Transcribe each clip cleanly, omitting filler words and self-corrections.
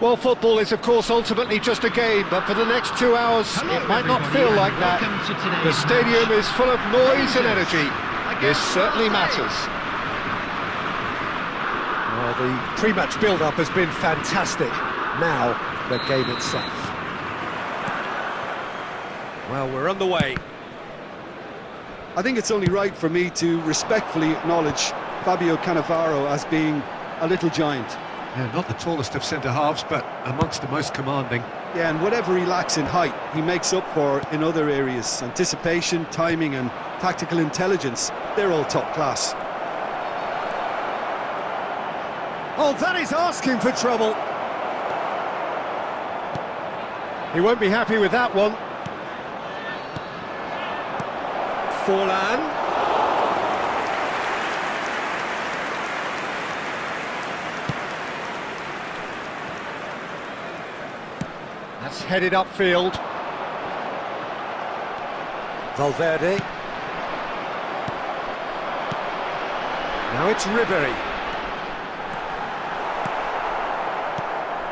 Well, football is, of course, ultimately just a game, but for the next 2 hours, it might not feel like that. The stadium is full of noise and energy. This certainly matters. Well, the pre-match build-up has been fantastic. Now, the game itself. Well, we're on the way. I think it's only right for me to respectfully acknowledge Fabio Cannavaro as being a little giant. Yeah, not the tallest of centre-halves, but amongst the most commanding. Yeah, and whatever he lacks in height, he makes up for in other areas. Anticipation, timing and tactical intelligence, they're all top class. Oh, that is asking for trouble. He won't be happy with that one. Forlan. That's headed upfield. Valverde. Now it's Ribery.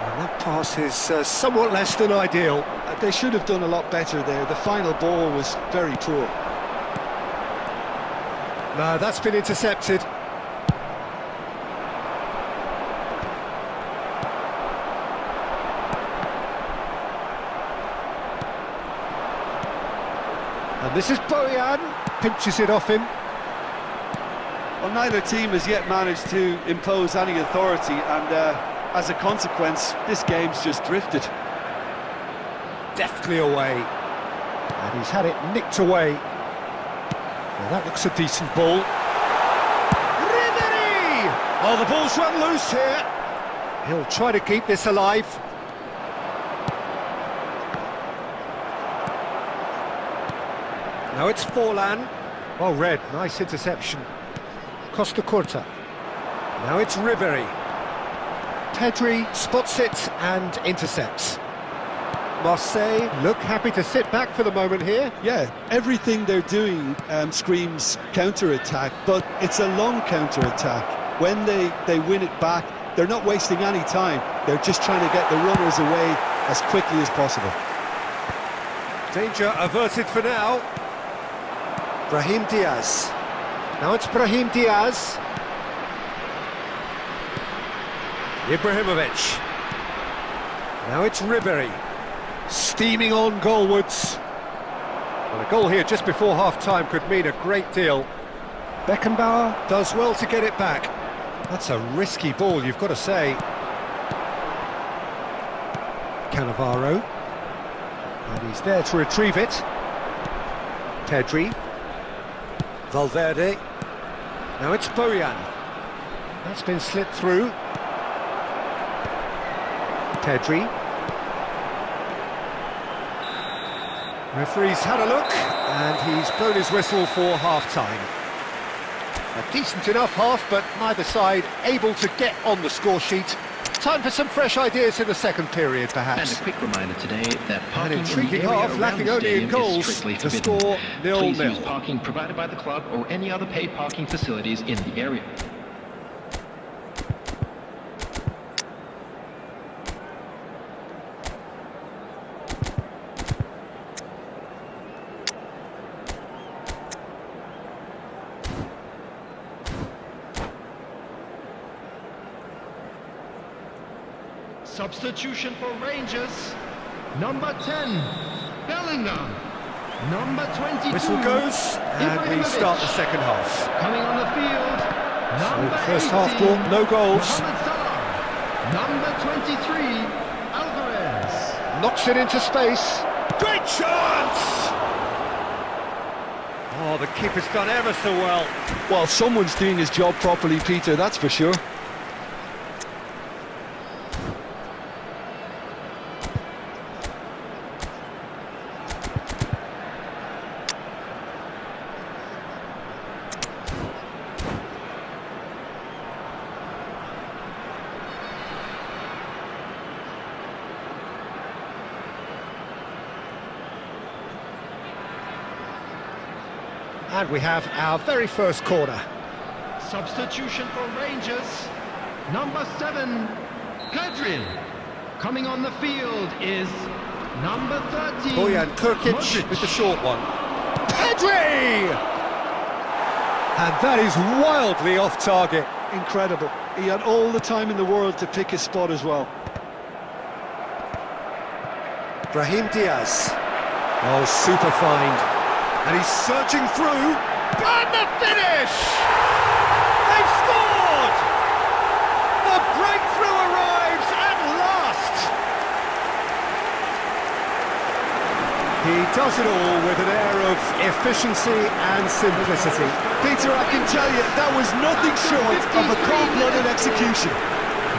And that pass is somewhat less than ideal. They should have done a lot better there. The final ball was very poor. No, that's been intercepted. And this is Bojan, pinches it off him. Well, neither team has yet managed to impose any authority, and as a consequence, this game's just drifted. Deftly away. And he's had it nicked away. Well, that looks a decent ball. Ribery! Oh, the ball's run loose here. He'll try to keep this alive. Now it's Forlan. Well read, nice interception. Costa Curta. Now it's Ribery. Pedri spots it and intercepts. Marseille look happy to sit back for the moment here. Yeah, everything they're doing screams counter-attack, but it's a long counter-attack. When they win it back, they're not wasting any time. They're just trying to get the runners away as quickly as possible. Danger averted for now. Brahim Diaz. Now it's Brahim Diaz. Ibrahimovic. Now it's Ribery. Steaming on goalwards. Well, a goal here just before half-time could mean a great deal. Beckenbauer does well to get it back. That's a risky ball, you've got to say. Cannavaro. And he's there to retrieve it. Pedri. Valverde. Now it's Bojan. That's been slipped through. Pedri. Referee's had a look, and he's blown his whistle for half-time. A decent enough half, but neither side able to get on the score sheet. Time for some fresh ideas in the second period, perhaps. And a quick reminder today that parking An intriguing in the area half, around lacking the only in stadium goals. is strictly The forbidden. score 0-0. Please use parking provided by the club or any other paid parking facilities in the area. Substitution for Rangers, number 10, Bellingham, number 22. Whistle goes, and we start the second half. Coming on the field, number So, first 18, half brought no goals. Mohamed Salah, number 23, Alvarez. Knocks it into space. Great chance! Oh, the keeper's done ever so well. Well, someone's doing his job properly, Peter, that's for sure. And we have our very first corner. Substitution for Rangers, number 7, Pedri. Coming on the field is number 13. Bojan Kirkic Modric. with the short one. Pedri! And that is wildly off target. Incredible. He had all the time in the world to pick his spot as well. Brahim Diaz. Oh, super find. And he's searching through. And the finish! They've scored! The breakthrough arrives at last! He does it all with an air of efficiency and simplicity. Peter, I can tell you, that was nothing short of a cold-blooded execution.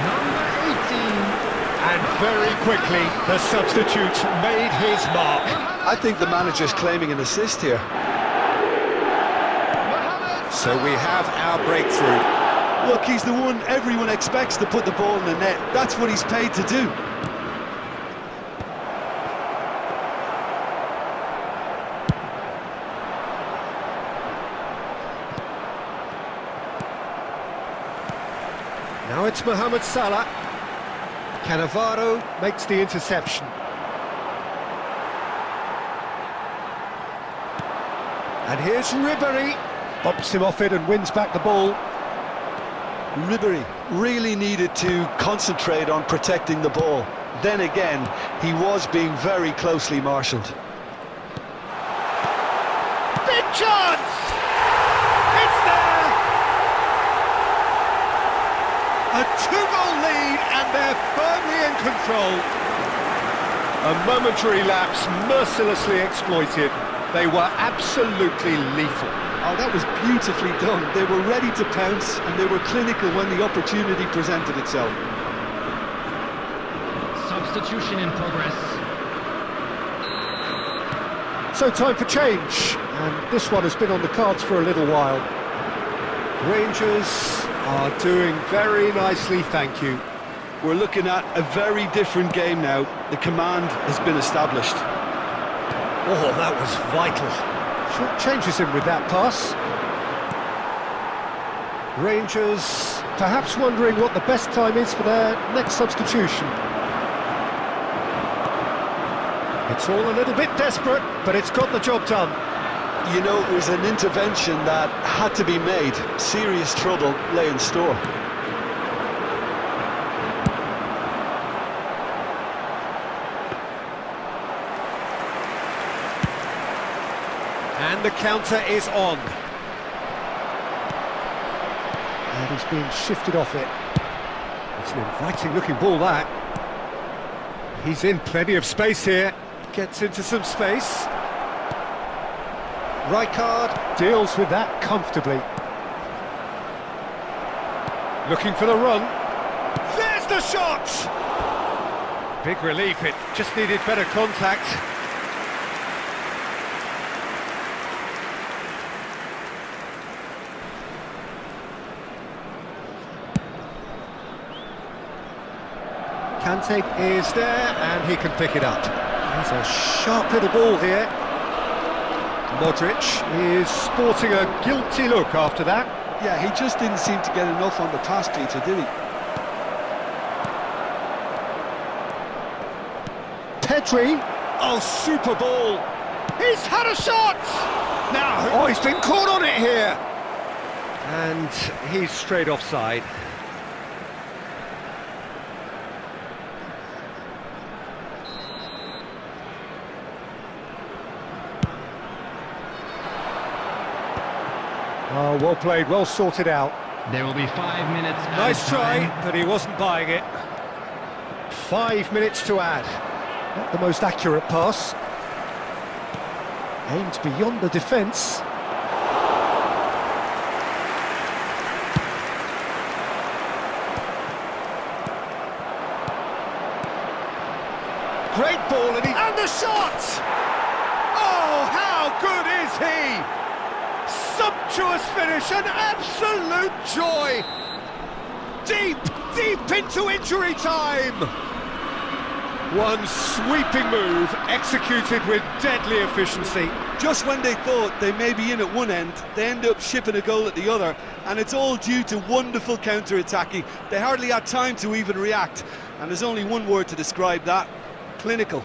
Number 18. And very quickly, the substitute made his mark. I think the manager's claiming an assist here. So we have our breakthrough. Look, he's the one everyone expects to put the ball in the net. That's what he's paid to do. Now it's Mohamed Salah. Cannavaro makes the interception. And here's Ribéry. Bumps him off it and wins back the ball. Ribéry really needed to concentrate on protecting the ball. Then again, he was being very closely marshalled. Big chance! It's there! A two-goal lead and they're firmly in control. A momentary lapse mercilessly exploited. They were absolutely lethal. Oh, that was beautifully done. They were ready to pounce and they were clinical when the opportunity presented itself. Substitution in progress. So time for change, and this one has been on the cards for a little while. Rangers are doing very nicely, thank you. We're looking at a very different game now. The command has been established. Oh, that was vital. Short changes him with that pass. Rangers perhaps wondering what the best time is for their next substitution. It's all a little bit desperate, but it's got the job done. You know, it was an intervention that had to be made. Serious trouble lay in store. And the counter is on. And he's being shifted off it. It's an inviting looking ball, that. He's in plenty of space here. Gets into some space. Rijkaard deals with that comfortably. Looking for the run. There's the shot! Big relief, it just needed better contact. Kante is there, and he can pick it up. There's a sharp little ball here. Modric is sporting a guilty look after that. Yeah, he just didn't seem to get enough on the pass, Peter, did he? Pedri, oh, super ball. He's had a shot! Now, oh, he's been caught on it here. And he's straight offside. Oh, well played, well sorted out. There will be 5 minutes. Nice try, but he wasn't buying it. 5 minutes to add. Not the most accurate pass. Aimed beyond the defence. Great ball, and the shot! Oh, how good is he? Sumptuous finish, an absolute joy! Deep into injury time! One sweeping move, executed with deadly efficiency. Just when they thought they may be in at one end, they end up shipping a goal at the other, and it's all due to wonderful counter-attacking. They hardly had time to even react, And there's only one word to describe that: clinical.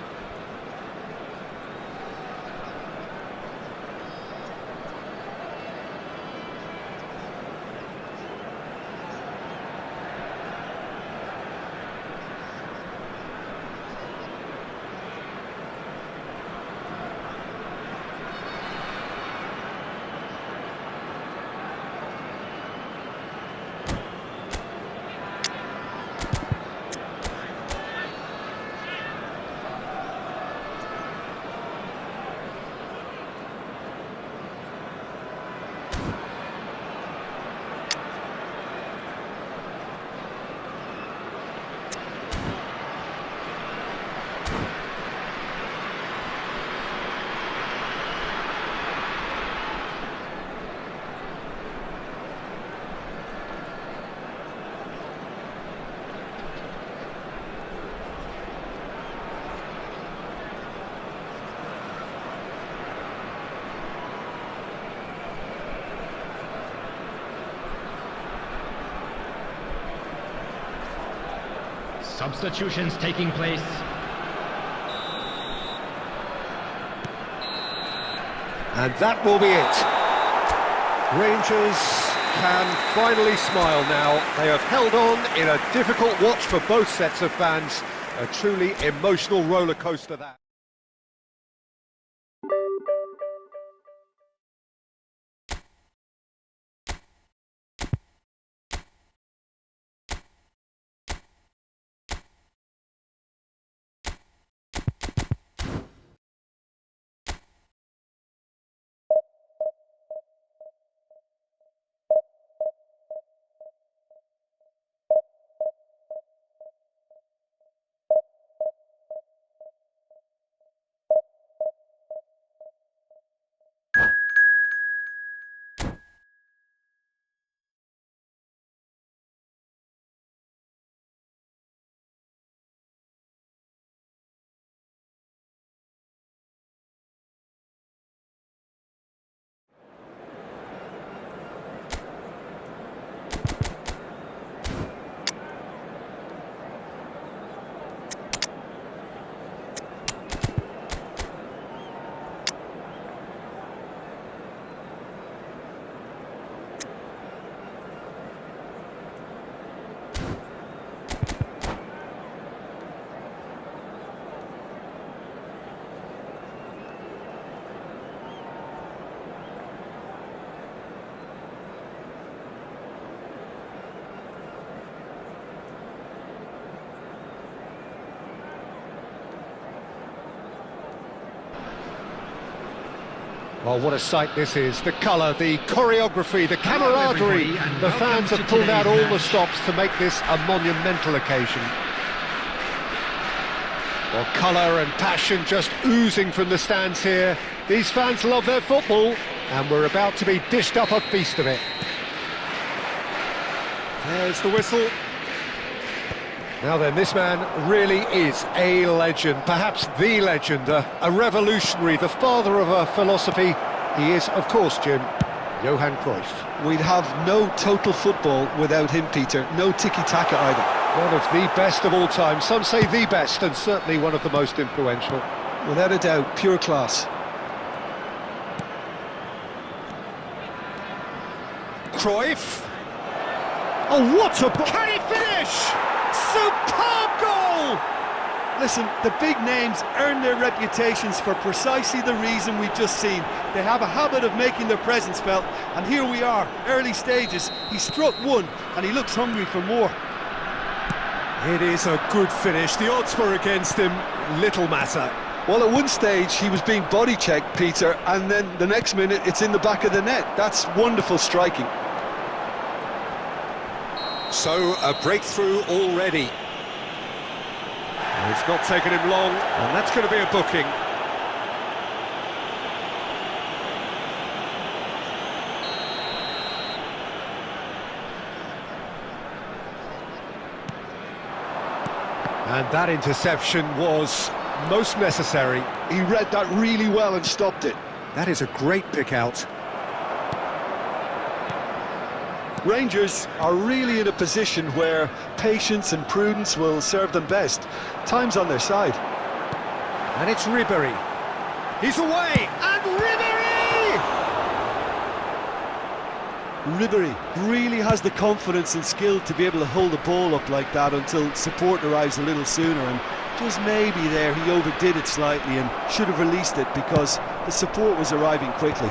Substitutions taking place. And that will be it. Rangers can finally smile now. They have held on in a difficult watch for both sets of fans. A truly emotional roller coaster that. Well, what a sight this is. The colour, the choreography, the camaraderie. The fans have pulled out all the stops to make this a monumental occasion. Well, colour and passion just oozing from the stands here. These fans love their football, and we're about to be dished up a feast of it. There's the whistle. Now then, this man really is a legend, perhaps the legend, a revolutionary, the father of a philosophy. He is, of course, Jim, Johan Cruyff. We'd have no total football without him, Peter. No tiki-taka either. One of the best of all time. Some say the best, and certainly one of the most influential. Without a doubt, pure class. Cruyff. Oh, what a... Can he finish? Superb goal! Listen, the big names earn their reputations for precisely the reason we've just seen. They have a habit of making their presence felt, and here we are, early stages. He struck one, and he looks hungry for more. It is a good finish. The odds were against him. Little matter. Well, at one stage, he was being body-checked, Peter, and then the next minute, it's in the back of the net. That's wonderful striking. So, a breakthrough already. It's not taken him long, and that's going to be a booking. And that interception was most necessary. He read that really well and stopped it. That is a great pick out. Rangers are really in a position where patience and prudence will serve them best. Time's on their side. And it's Ribery. He's away, and Ribery! Ribery really has the confidence and skill to be able to hold the ball up like that until support arrives a little sooner, and just maybe there he overdid it slightly and should have released it because the support was arriving quickly.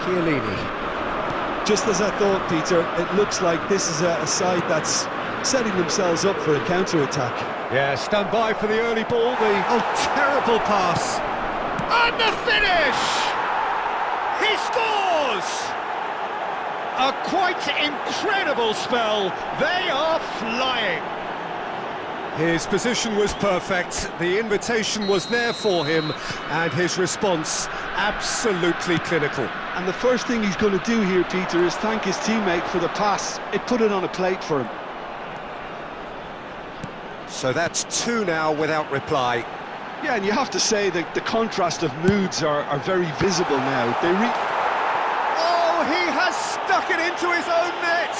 Chiellini. Just as I thought, Peter, it looks like this is a side that's setting themselves up for a counter-attack. Yeah, stand by for the early ball. Terrible pass. And the finish! He scores! A quite incredible spell. They are flying. His position was perfect. The invitation was there for him, and his response absolutely clinical. And the first thing he's going to do here, Peter, is thank his teammate for the pass. It put it on a plate for him. So that's two now without reply. Yeah, and you have to say that the contrast of moods are very visible now. Oh, he has stuck it into his own net!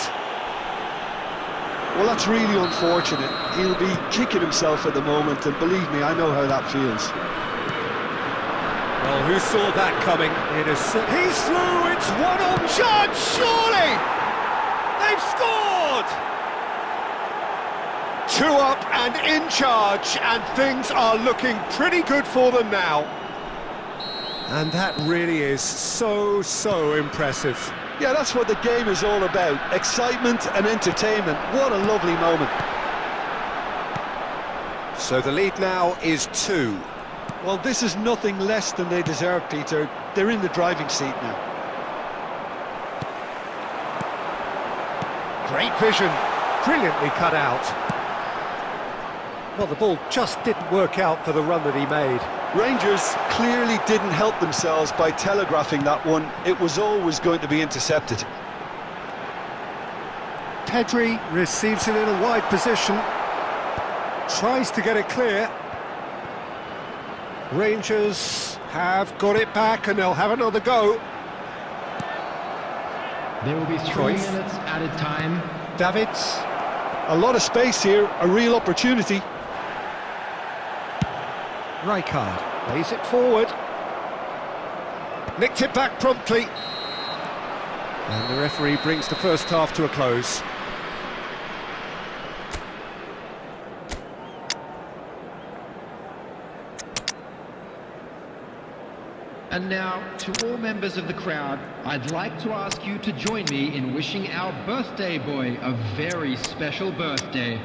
Well, that's really unfortunate. He'll be kicking himself at the moment, and believe me, I know how that feels. Well, who saw that coming? He's through, it's one-on charge, surely! They've scored! Two up and in charge, and things are looking pretty good for them now. And that really is so impressive. Yeah, that's what the game is all about. Excitement and entertainment. What a lovely moment. So the lead now is 2. Well, this is nothing less than they deserve, Peter. They're in the driving seat now. Great vision, brilliantly cut out. Well, the ball just didn't work out for the run that he made. Rangers clearly didn't help themselves by telegraphing that one. It was always going to be intercepted. Pedri receives it in a wide position. Tries to get it clear. Rangers have got it back and they'll have another go. There will be 3 minutes added time. Davids. A lot of space here, a real opportunity. Rijkaard plays it forward. Nicked it back promptly. And the referee brings the first half to a close. And now, to all members of the crowd, I'd like to ask you to join me in wishing our birthday boy a very special birthday.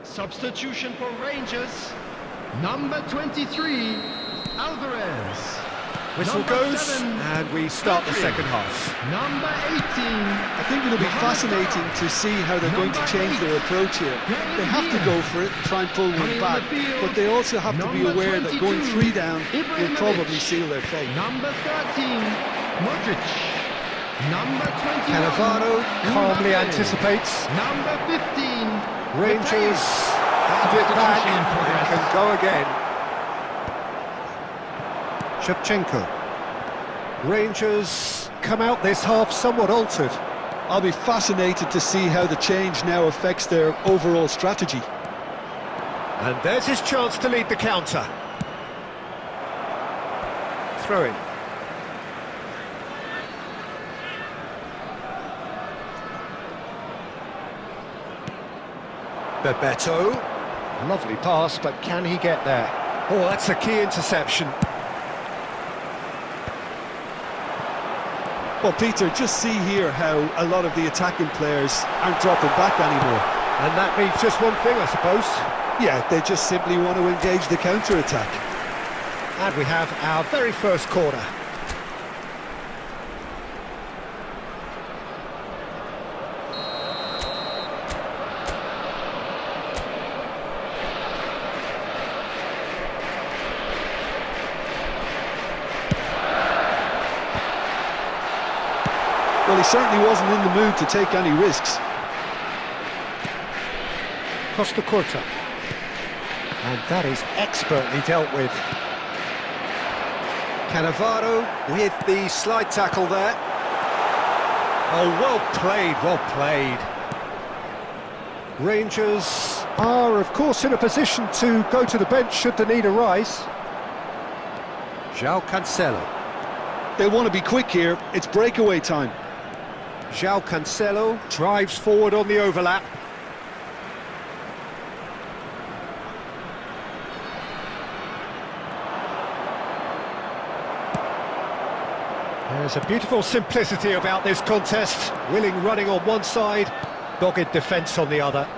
Substitution for Rangers. Number 23, Alvarez. Whistle Number goes 7, and we start the Pedri. second half. Number 18. I think it'll be fascinating to see how they're going to change their approach here. They have to go for it and try and pull one back, but they also have to be aware that going 3 down will probably seal their fate. Number 13, Modric. Number 21, Cannavaro calmly Mbappe. anticipates. Number 15, Rangers have it back and can go again. Shevchenko. Rangers come out this half somewhat altered. I'll be fascinated to see how the change now affects their overall strategy. And there's his chance to lead the counter. Throw in. Bebeto. Lovely pass, but can he get there? Oh, that's a key interception. Well, Peter, just see here how a lot of the attacking players aren't dropping back anymore. And that means just one thing, I suppose. Yeah, they just simply want to engage the counter-attack. And we have our very first corner. Well, he certainly wasn't in the mood to take any risks. Costa Curta. And that is expertly dealt with. Cannavaro with the slide tackle there. Oh, well played, well played. Rangers are, of course, in a position to go to the bench should the need arise. João Cancelo. They want to be quick here. It's breakaway time. João Cancelo drives forward on the overlap. There's a beautiful simplicity about this contest. Willing running on one side, dogged defence on the other.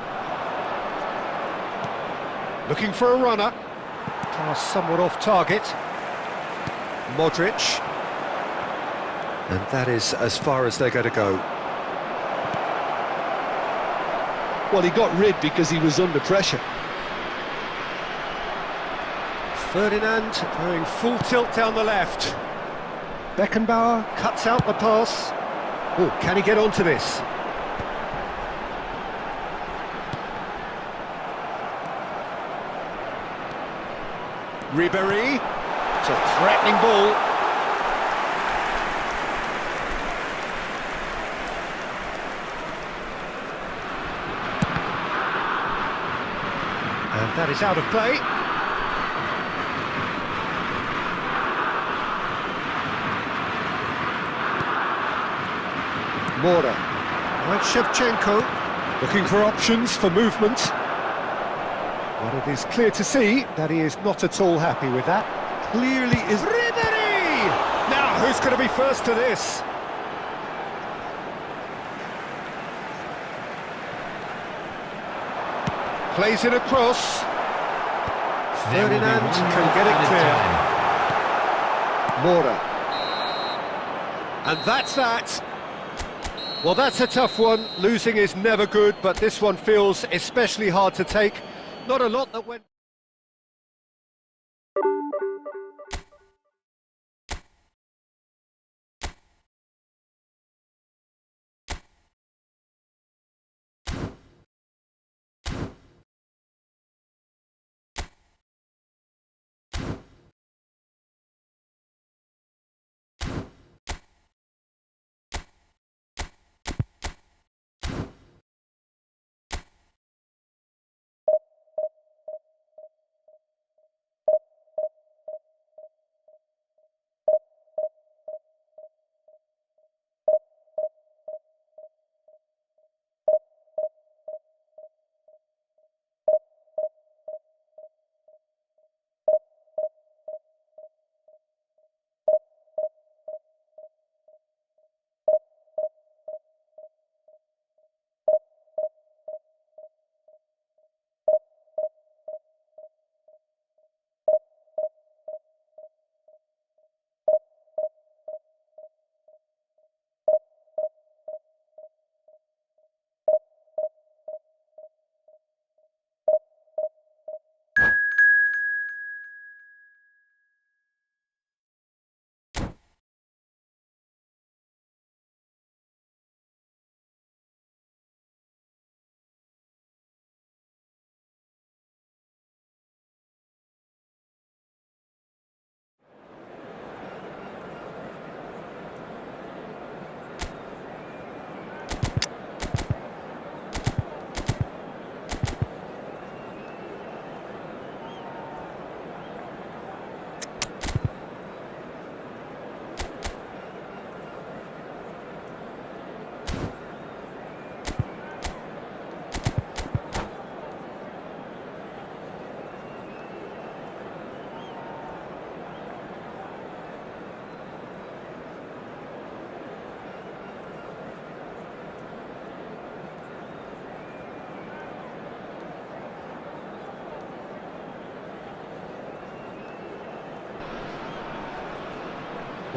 Looking for a runner. Pass somewhat off target. Modric. And that is as far as they're going to go. Well, he got rid because he was under pressure. Ferdinand going full tilt down the left. Beckenbauer cuts out the pass. Oh, can he get onto this? Ribéry. It's a threatening ball. And that is out of play. Mora. Right, Shevchenko looking for options for movement. But it is clear to see that he is not at all happy with that. Clearly is Ribéry! Now, who's going to be first to this? Plays it across. Ferdinand can get it clear. Mora. And that's that. Well, that's a tough one. Losing is never good, but this one feels especially hard to take. Not a lot that went...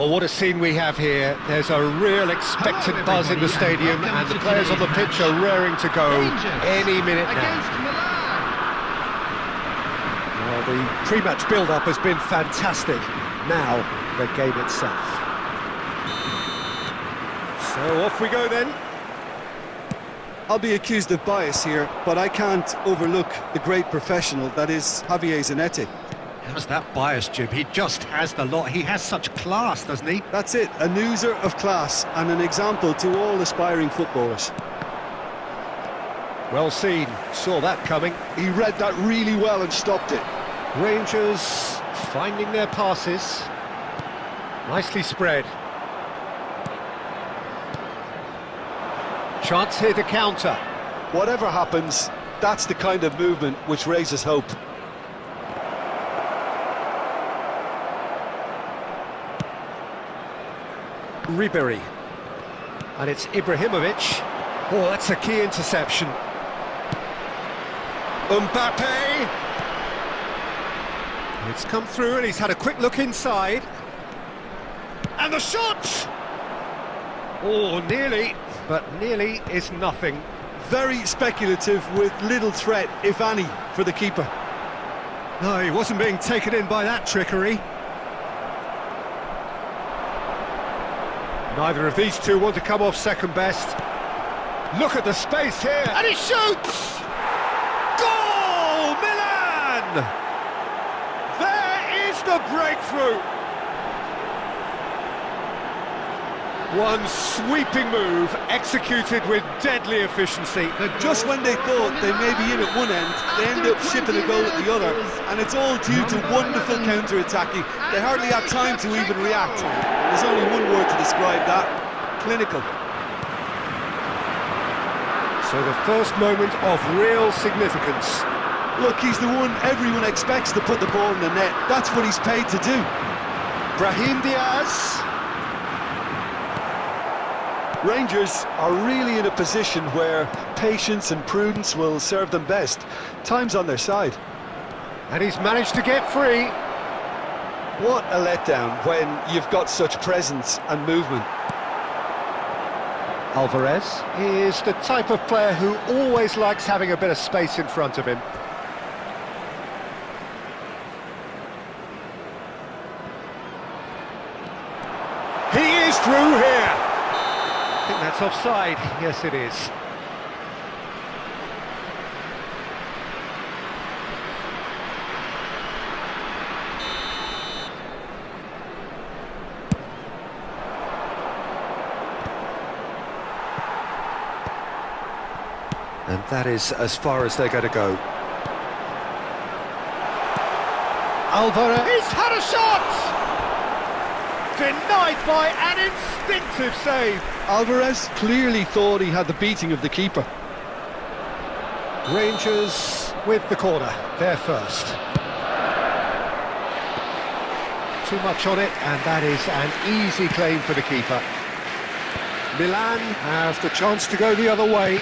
Well, what a scene we have here. There's a real expectant Hello, buzz in the everybody, and stadium, welcome and the to players on the today's pitch match. are raring to go Rangers any minute now. against Milan. Well, the pre-match build-up has been fantastic. Now, the game itself. So off we go then. I'll be accused of bias here, but I can't overlook the great professional that is Javier Zanetti. How's that bias, Jim? He just has the lot. He has such class, doesn't he? That's it, a newser of class and an example to all aspiring footballers. Well seen. Saw that coming. He read that really well and stopped it. Rangers finding their passes. Nicely spread. Chance here to counter. Whatever happens, that's the kind of movement which raises hope. Ribery. And it's Ibrahimovic. Oh, that's a key interception. Mbappe. It's come through and he's had a quick look inside. And the shot! Oh, nearly, but nearly is nothing. Very speculative with little threat, if any, for the keeper. No, he wasn't being taken in by that trickery. Neither of these two want to come off second best. Look at the space here, and he shoots! Goal, Milan! There is the breakthrough! One sweeping move, executed with deadly efficiency. Just when they thought they may be in at one end, they end up shipping a goal at the other, and it's all due to wonderful counter-attacking. They hardly had time to even react. There's only one word to describe that: clinical. So the first moment of real significance. Look, he's the one everyone expects to put the ball in the net. That's what he's paid to do. Brahim Diaz. Rangers are really in a position where patience and prudence will serve them best. Time's on their side. And he's managed to get free. What a letdown when you've got such presence and movement. Alvarez is the type of player who always likes having a bit of space in front of him. He is through here. I think that's offside. Yes, it is. And that is as far as they're going to go. Alvarez. He's had a shot! Denied by an instinctive save. Alvarez clearly thought he had the beating of the keeper. Rangers with the corner, they're first. Too much on it, and that is an easy claim for the keeper. Milan have the chance to go the other way.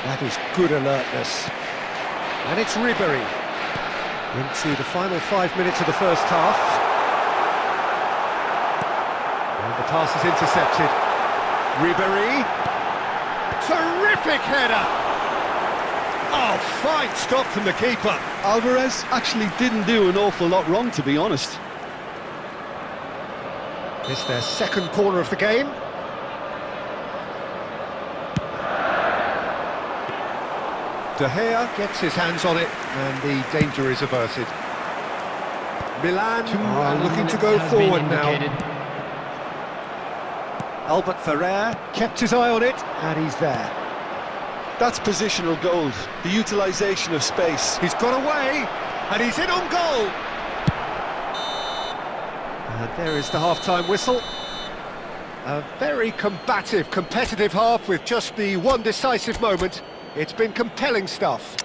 That is good alertness. And it's Ribery. Into the final 5 minutes of the first half. And the pass is intercepted. Ribery. Terrific header! Oh, fine stop from the keeper. Alvarez actually didn't do an awful lot wrong, to be honest. It's their second corner of the game. De Gea gets his hands on it, and the danger is averted. Milan are looking to go forward now. Albert Ferrer kept his eye on it, and he's there. That's positional gold, the utilisation of space. He's got away, and he's in on goal. And there is the half-time whistle. A very combative, competitive half with just the one decisive moment. It's been compelling stuff.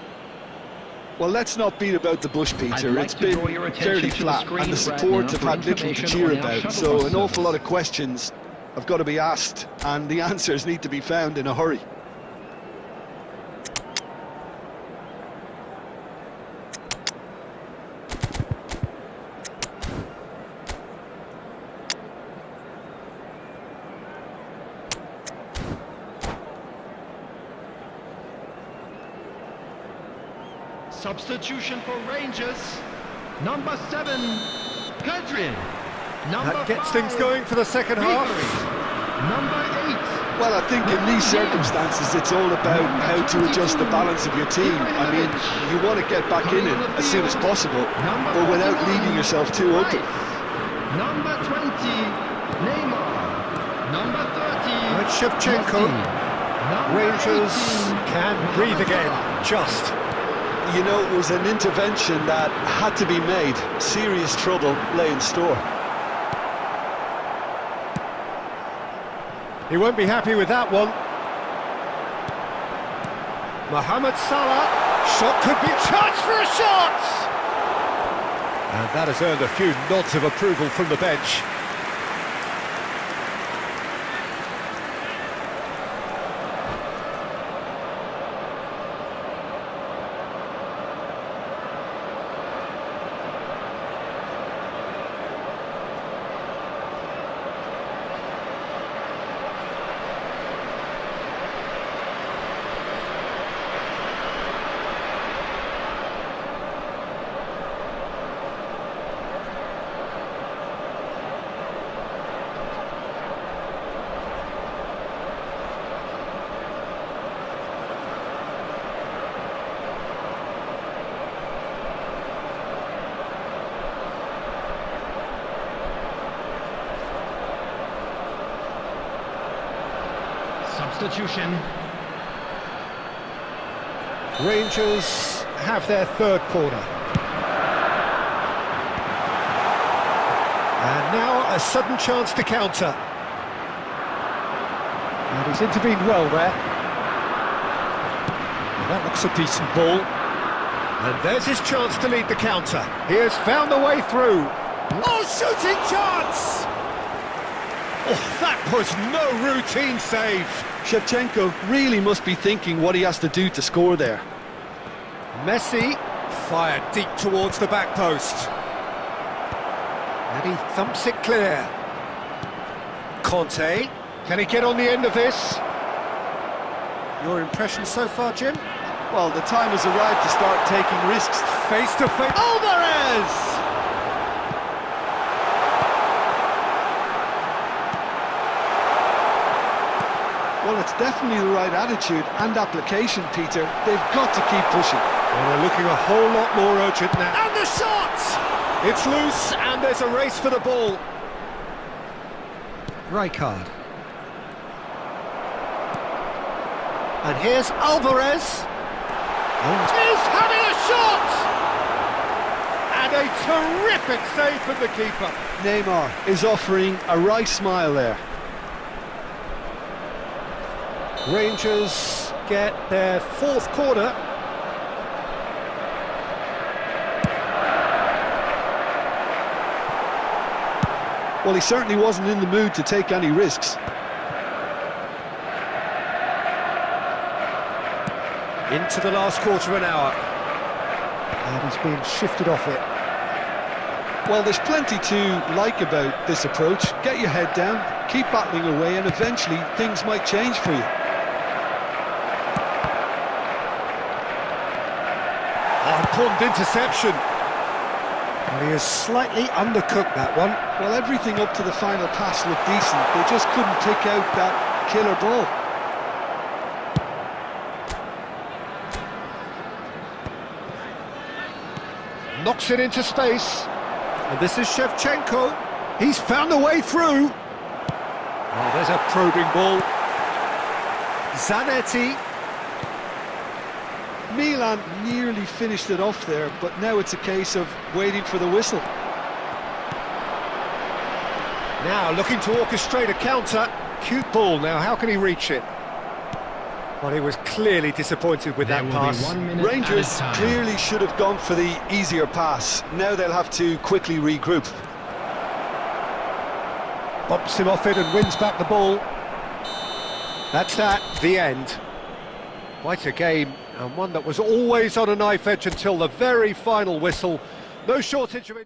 Well, let's not beat about the bush, Peter. Like It's to been draw your attention fairly to the flat, screen and the right support now have for had little to information cheer on our about. shuttle So bus an awful lot of service. questions have got to be asked, and the answers need to be found in a hurry. Substitution for Rangers. Number 7, Pedri. Number That gets 5, things going for the second half. Number 8. Well, I think in these circumstances, it's all about how to adjust the balance of your team. I mean, you want to get back in it as soon as possible, but without leaving yourself too open. Number 20, Neymar. Number 30, Right, Shevchenko. Number Rangers 18, can breathe again, just. You know, it was an intervention that had to be made. Serious trouble lay in store. He won't be happy with that one. Mohamed Salah. Shot could be chance for a shot! And that has earned a few nods of approval from the bench. Substitution. Rangers have their third corner. And now a sudden chance to counter. And he's intervened well there. Well, that looks a decent ball. And there's his chance to lead the counter. He has found the way through. Oh, shooting chance! Oh, that was no routine save. Shevchenko really must be thinking what he has to do to score there. Messi fired deep towards the back post. And he thumps it clear. Conte, can he get on the end of this? Your impression so far, Jim? Well, the time has arrived to start taking risks. Face to face. Alvarez! Well, it's definitely the right attitude and application, Peter. They've got to keep pushing. Well, they're looking a whole lot more urgent now. And the shot! It's loose, and there's a race for the ball. Rijkaard. And here's Alvarez. He's having a shot! And a terrific save from the keeper. Neymar is offering a right smile there. Rangers get their fourth corner. Well, he certainly wasn't in the mood to take any risks. Into the last quarter of an hour. And he's being shifted off it. Well, there's plenty to like about this approach. Get your head down, keep battling away, and eventually things might change for you. Important interception. And he has slightly undercooked that one. Well, everything up to the final pass looked decent. They just couldn't pick out that killer ball. Knocks it into space. And this is Shevchenko. He's found a way through. Oh, there's a probing ball. Zanetti. Milan nearly finished it off there, but now it's a case of waiting for the whistle. Now looking to orchestrate a counter. Cute ball. Now how can he reach it? Well, he was clearly disappointed with that pass. Rangers clearly should have gone for the easier pass. Now they'll have to quickly regroup. Bumps him off it and wins back the ball. That's that, the end. Quite a game, and one that was always on a knife edge until the very final whistle. No shortage of...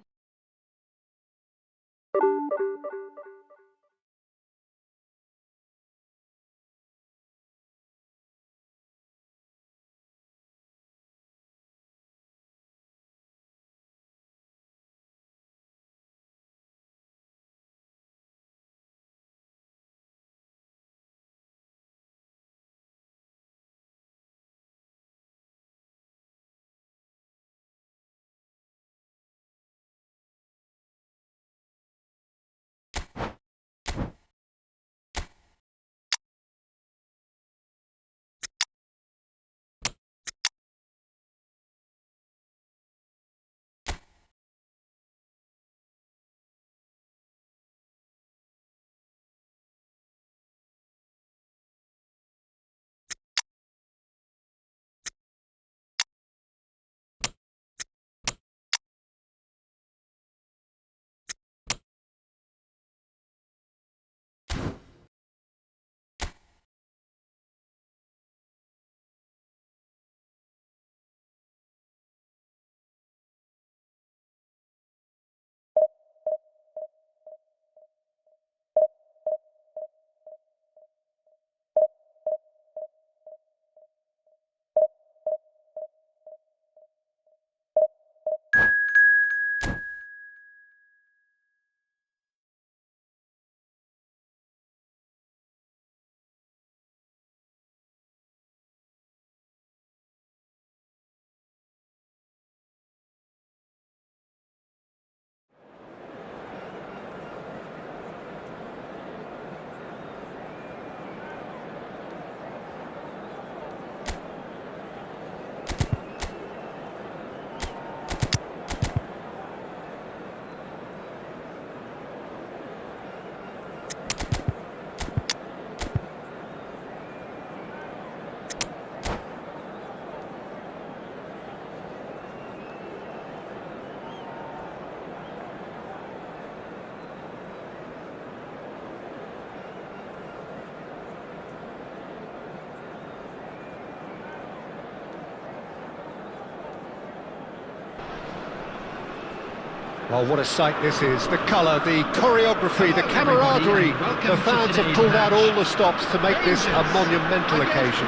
Well, what a sight this is. The colour, the choreography, the camaraderie. The fans have pulled out all the stops to make this a monumental occasion.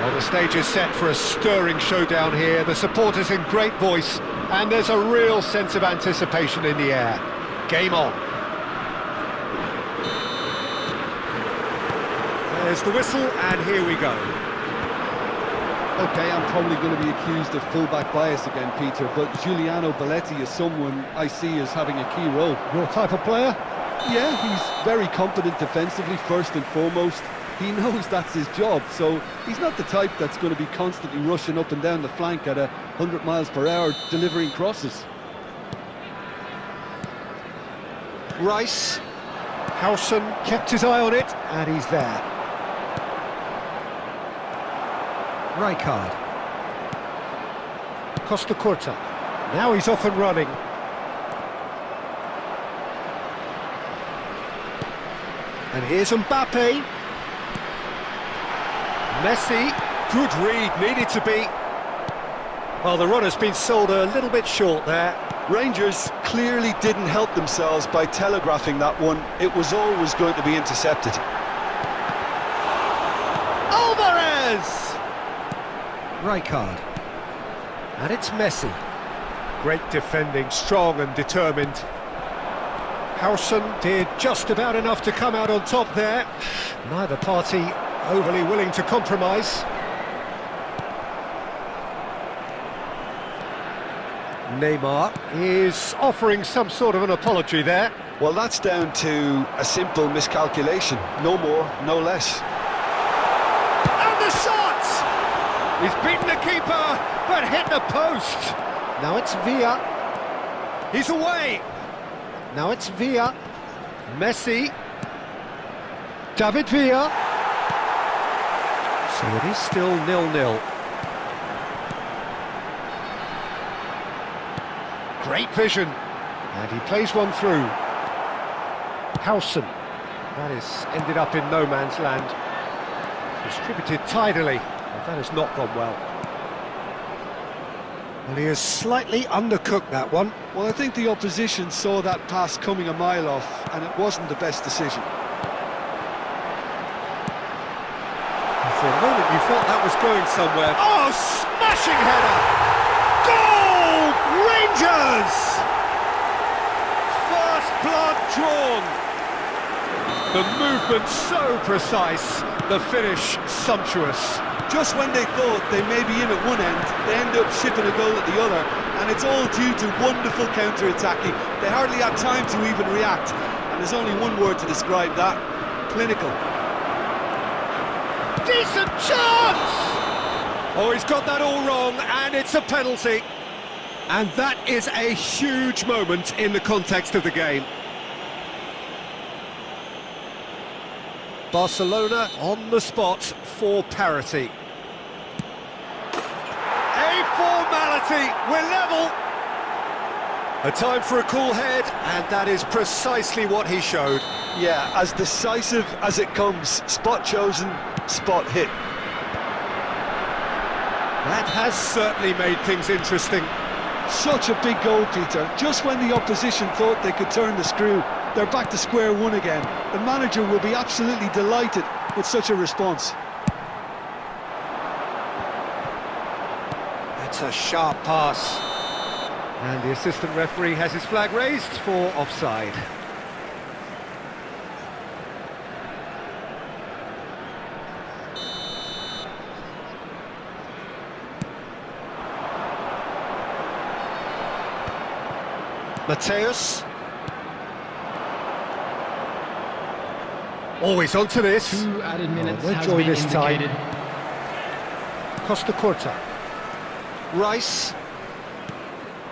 Well, the stage is set for a stirring showdown here. The supporters in great voice, and there's a real sense of anticipation in the air. Game on. There's the whistle, and here we go. Okay, I'm probably going to be accused of fullback bias again, Peter, but Giuliano Belletti is someone I see as having a key role. Your type of player? Yeah, he's very competent defensively, first and foremost. He knows that's his job, so he's not the type that's going to be constantly rushing up and down the flank at 100 miles per hour, delivering crosses. Rice. Howson kept his eye on it, and he's there. Rijkaard. Costa Curta. Now he's off and running. And here's Mbappe. Messi. Good read, needed to be. Well, the runner's been sold a little bit short there. Rangers clearly didn't help themselves by telegraphing that one. It was always going to be intercepted. Alvarez! Rijkaard. And it's Messi. Great defending, strong and determined. Howson did just about enough to come out on top there. Neither party overly willing to compromise. Neymar is offering some sort of an apology there. Well, that's down to a simple miscalculation. No more, no less. And the shot! He's beaten the keeper, but hit the post. Now it's Villa. He's away. Now it's Villa. Messi. David Villa. So it is still 0-0. Great vision. And he plays one through. Howson. That is ended up in no man's land. Distributed tidily. That has not gone well. Well, he has slightly undercooked that one. Well, I think the opposition saw that pass coming a mile off, and it wasn't the best decision. For a moment you thought that was going somewhere. Oh, smashing header! Goal! Rangers! First blood drawn. The movement so precise, the finish sumptuous. Just when they thought they may be in at one end, they end up shipping a goal at the other, and it's all due to wonderful counter-attacking. They hardly had time to even react, and there's only one word to describe that: clinical. Decent chance! Oh, he's got that all wrong, and it's a penalty. And that is a huge moment in the context of the game. Barcelona on the spot for parity. A formality, we're level. A time for a cool head, and that is precisely what he showed. Yeah, as decisive as it comes. Spot chosen, spot hit. That has certainly made things interesting. Such a big goal, Peter. Just when the opposition thought they could turn the screw, they're back to square one again. The manager will be absolutely delighted with such a response. That's a sharp pass. And the assistant referee has his flag raised for offside. Mateus. Always onto this. 2 added minutes no has joy been this indicated. time. Costa Curta. Rice.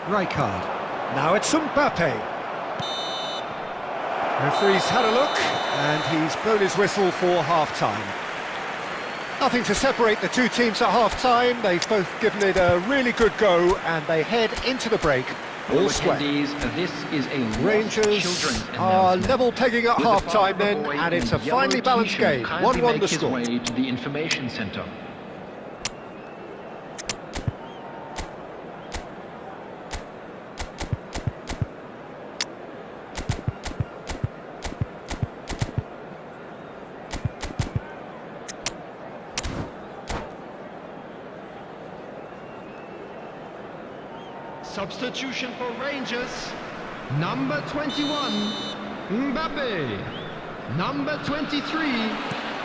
Rijkaard. Now it's Mbappe. Referee's had a look, and he's blown his whistle for half-time. Nothing to separate the two teams at half-time. They've both given it a really good go, and they head into the break all square. This is a Rangers are level pegging at half-time then, and it's a finely balanced game. 1-1 the score. Way to the information centre. Substitution for Rangers. Number 21, Mbappe. Number 23,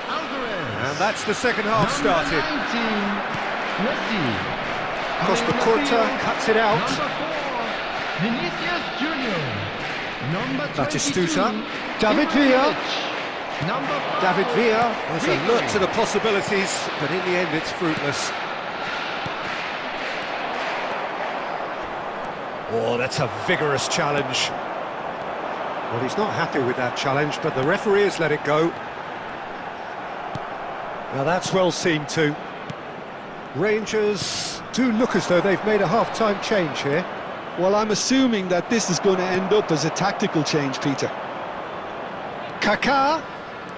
Alvarez. And that's the second half Number started. 19, Messi. Costa Coming on the Curta field, cuts it out. Number 4, Vinicius Junior. Number 22, Batistuta. David Villa. Ibrahimovic. Number 5, David Villa has Ribery. alert to the possibilities, but in the end it's fruitless. Oh, that's a vigorous challenge. Well, he's not happy with that challenge, but the referee has let it go. Now that's well seen too. Rangers do look as though they've made a half-time change here. Well, I'm assuming that this is going to end up as a tactical change, Peter. Kaká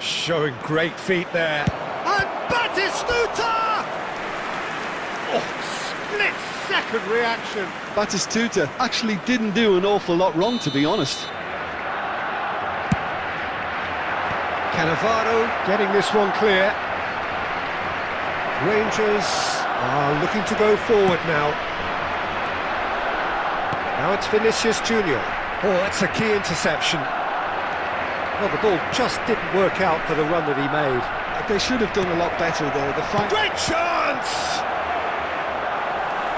showing great feet there. And Batistuta! Oh, split-second reaction. Batistuta actually didn't do an awful lot wrong, to be honest. Cannavaro getting this one clear. Rangers are looking to go forward now. Now it's Vinicius Junior. Oh, that's a key interception. Well, the ball just didn't work out for the run that he made. They should have done a lot better there. Great chance!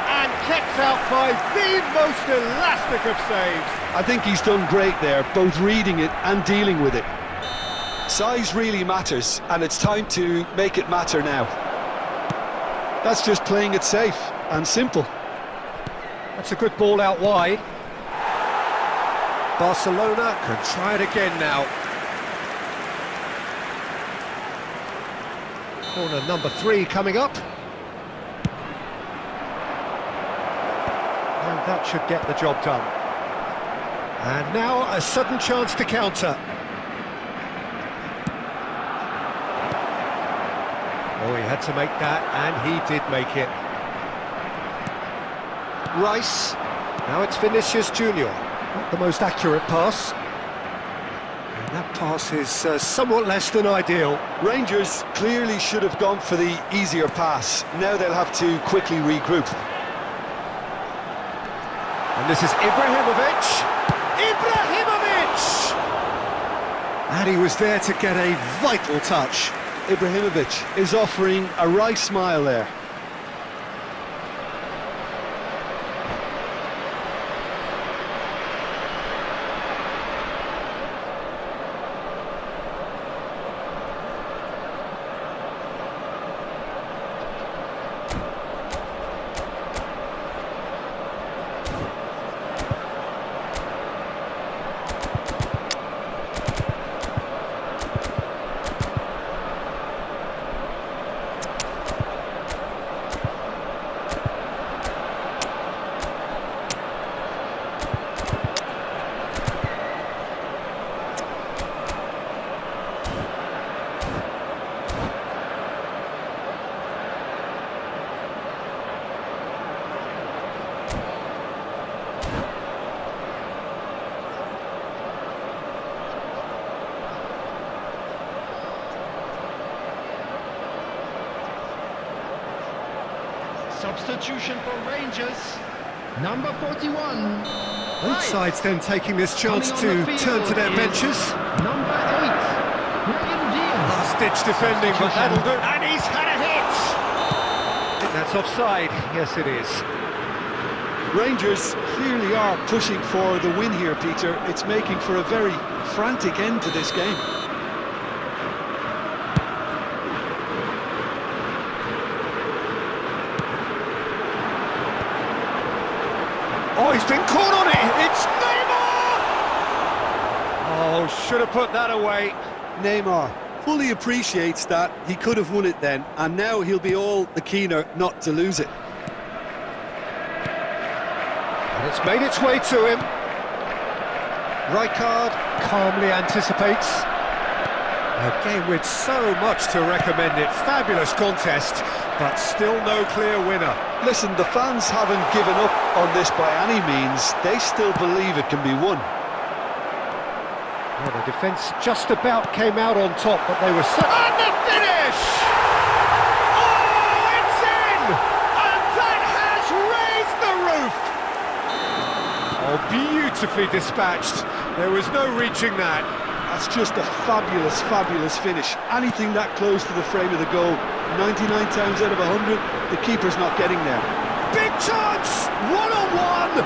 And kept out by the most elastic of saves. I think he's done great there, both reading it and dealing with it. Size really matters, and it's time to make it matter now. That's just playing it safe and simple. That's a good ball out wide. Barcelona can try it again now. Corner number 3 coming up. And that should get the job done. And now a sudden chance to counter. Oh, he had to make that, and he did make it. Rice. Now it's Vinicius Junior. Not the most accurate pass. And that pass is somewhat less than ideal. Rangers clearly should have gone for the easier pass. Now they'll have to quickly regroup. And this is Ibrahimovic. Ibrahimovic! And he was there to get a vital touch. Ibrahimovic is offering a wry smile there. Substitution for Rangers. Number 41. Both sides then taking this chance to turn to their benches. Number 8. Brian Diaz. Last-ditch defending, but that'll do. And he's had a hit! I think that's offside. Yes, it is. Rangers clearly are pushing for the win here, Peter. It's making for a very frantic end to this game. Oh, he's been caught on it! It's Neymar! Oh, should have put that away. Neymar fully appreciates that he could have won it then, and now he'll be all the keener not to lose it. And it's made its way to him. Rijkaard calmly anticipates. A game with so much to recommend it. Fabulous contest, but still no clear winner. Listen, the fans haven't given up on this by any means. They still believe it can be won. Well, the defence just about came out on top, but they were so... And the finish! Oh, it's in! And that has raised the roof! Oh, beautifully dispatched. There was no reaching that. That's just a fabulous, fabulous finish. Anything that close to the frame of the goal, 99 times out of 100, the keeper's not getting there. Big chance! One-on-one!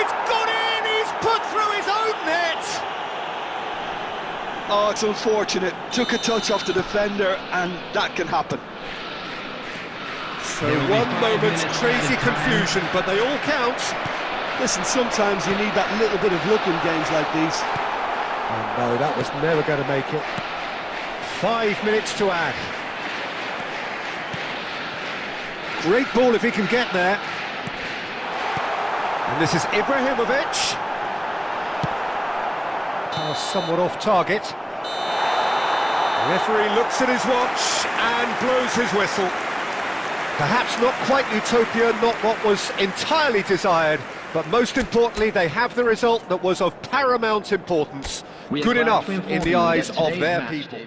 It's gone in! He's put through his own net! Oh, it's unfortunate. Took a touch off the defender, and that can happen. So one moment's crazy confusion, but they all count. Listen, sometimes you need that little bit of luck in games like these. Oh no, that was never going to make it. 5 minutes to add. Great ball if he can get there. And this is Ibrahimovic. Pass somewhat off target. The referee looks at his watch and blows his whistle. Perhaps not quite utopia, not what was entirely desired, but most importantly, they have the result that was of paramount importance. Good enough in the eyes of their people.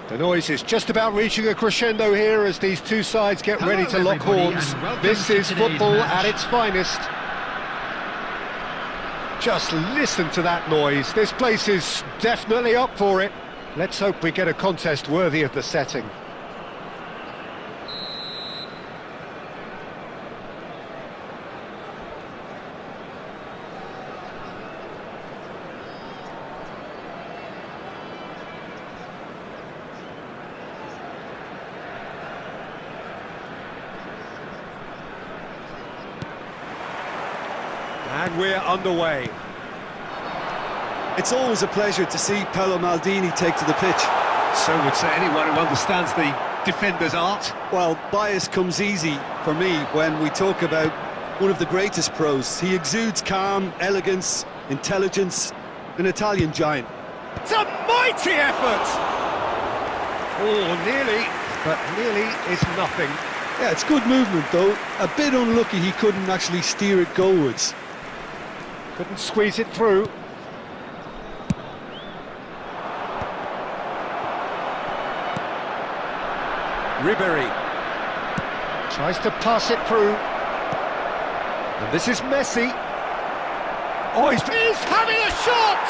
The noise is just about reaching a crescendo here as these two sides get ready to lock everybody, horns. and welcome This to is today's football match. at its finest. Just listen to that noise. This place is definitely up for it. Let's hope we get a contest worthy of the setting. And we're underway. It's always a pleasure to see Paolo Maldini take to the pitch. So would say anyone who understands the defender's art. Well, bias comes easy for me when we talk about one of the greatest pros. He exudes calm, elegance, intelligence, an Italian giant. It's a mighty effort! Oh, nearly, but nearly is nothing. Yeah, it's good movement though. A bit unlucky he couldn't actually steer it goalwards. Couldn't squeeze it through. Ribery tries to pass it through. And this is Messi. Oh, he's having a shot!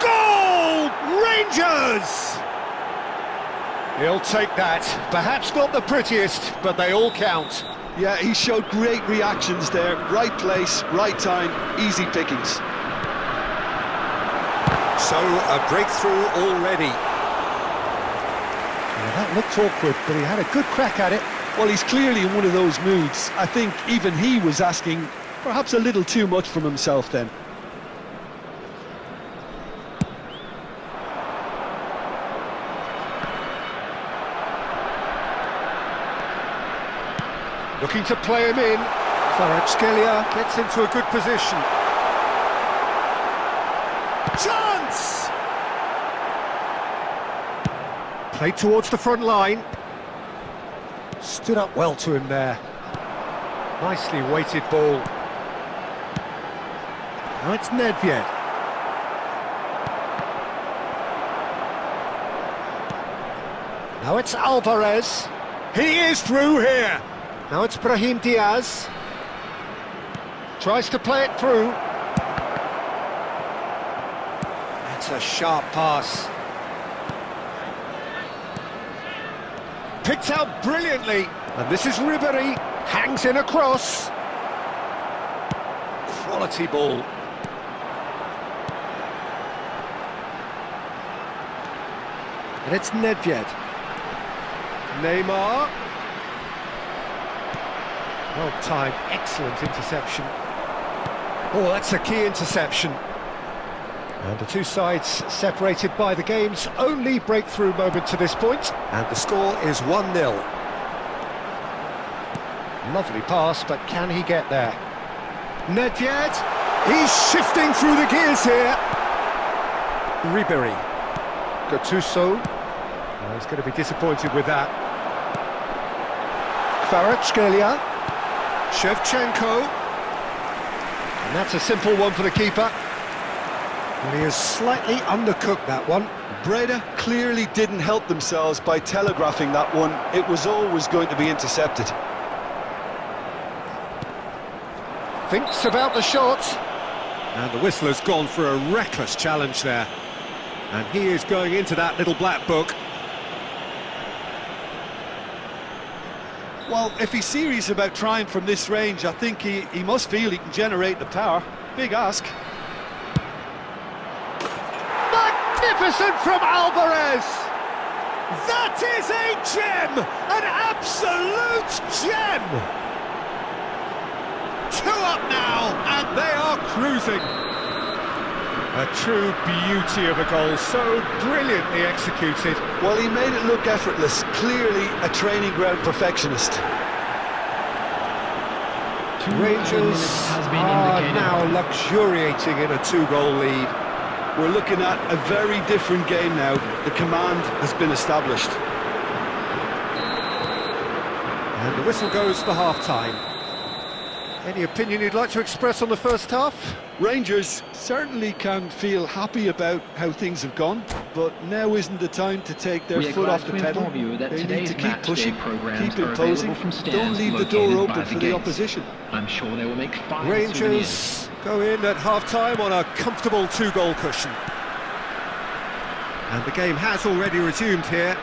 Goal! Rangers! He'll take that. Perhaps not the prettiest, but they all count. Yeah, he showed great reactions there. Right place, right time, easy pickings. So, a breakthrough already. Yeah, that looked awkward, but he had a good crack at it. Well, he's clearly in one of those moods. I think even he was asking perhaps a little too much from himself then. Looking to play him in. Kvaratskhelia gets into a good position. Chance! Played towards the front line. Stood up well to him there. Nicely weighted ball. Now it's Nedved. Now it's Alvarez. He is through here. Now it's Brahim Diaz. Tries to play it through. That's a sharp pass. Picked out brilliantly. And this is Ribery. Hangs in across. Quality ball. And it's Nedved. Neymar. Well timed, excellent interception. Oh, that's a key interception. And the two sides separated by the game's only breakthrough moment to this point. And the score is 1-0. Lovely pass, but can he get there? Nedved, he's shifting through the gears here. Ribery. Gattuso. Oh, he's going to be disappointed with that. Kvaratskhelia. Shevchenko. And that's a simple one for the keeper. And he has slightly undercooked that one. Breda clearly didn't help themselves by telegraphing that one. It was always going to be intercepted. Thinks about the shot. And the whistle has gone for a reckless challenge there. And he is going into that little black book. Well, if he's serious about trying from this range, I think he must feel he can generate the power. Big ask. Magnificent from Alvarez! That is a gem! An absolute gem! 2 up now, and they are cruising. A true beauty of a goal, so brilliantly executed. Well, he made it look effortless. Clearly a training ground perfectionist. Rangers has been are indicated. now luxuriating in a 2-goal lead. We're looking at a very different game now. The command has been established. And the whistle goes for half-time. Any opinion you'd like to express on the first half? Rangers certainly can feel happy about how things have gone, but now isn't the time to take their foot off the pedal. They need to keep pushing, keep imposing, don't leave the door open for the opposition. I'm sure they will make fine Rangers go in at half-time on a comfortable 2-goal cushion. And the game has already resumed here.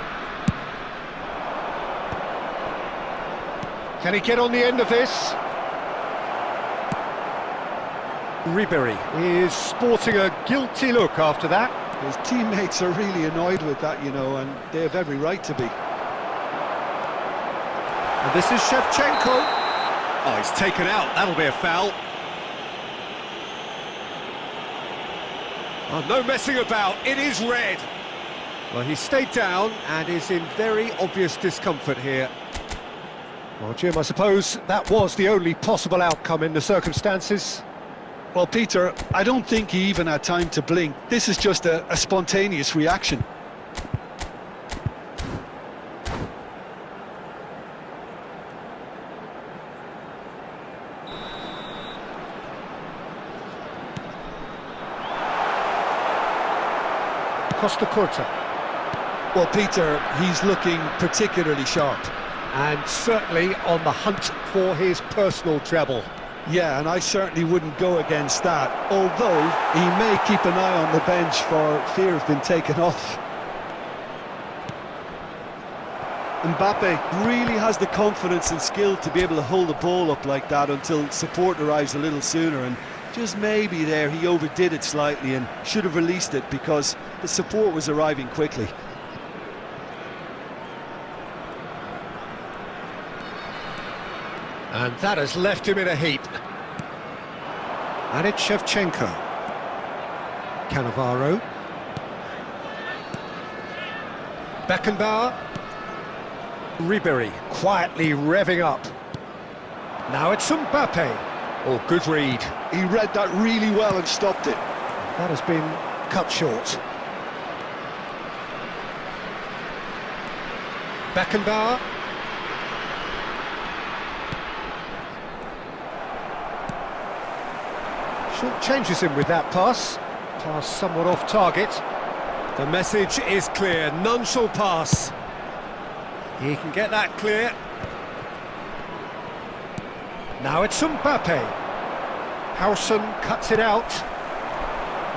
Can he get on the end of this? Ribery is sporting a guilty look after that. His teammates are really annoyed with that, you know, and they have every right to be. And this is Shevchenko. Oh, he's taken out. That'll be a foul. Oh, no messing about. It is red. Well, he stayed down and is in very obvious discomfort here. Well, Jim, I suppose that was the only possible outcome in the circumstances. Well, Peter, I don't think he even had time to blink. This is just a spontaneous reaction. Costa Curta. Well, Peter, he's looking particularly sharp. And certainly on the hunt for his personal treble. Yeah, and I certainly wouldn't go against that, although he may keep an eye on the bench for fear of being taken off. Mbappe really has the confidence and skill to be able to hold the ball up like that until support arrives a little sooner, and just maybe there he overdid it slightly and should have released it because the support was arriving quickly. And that has left him in a heap. And it's Shevchenko. Cannavaro. Beckenbauer. Ribery quietly revving up. Now it's Mbappe. Oh, good read. He read that really well and stopped it. That has been cut short. Beckenbauer. Short changes him with that pass. Pass somewhat off target. The message is clear. None shall pass. He can get that clear. Now it's Mbappe. Howson cuts it out.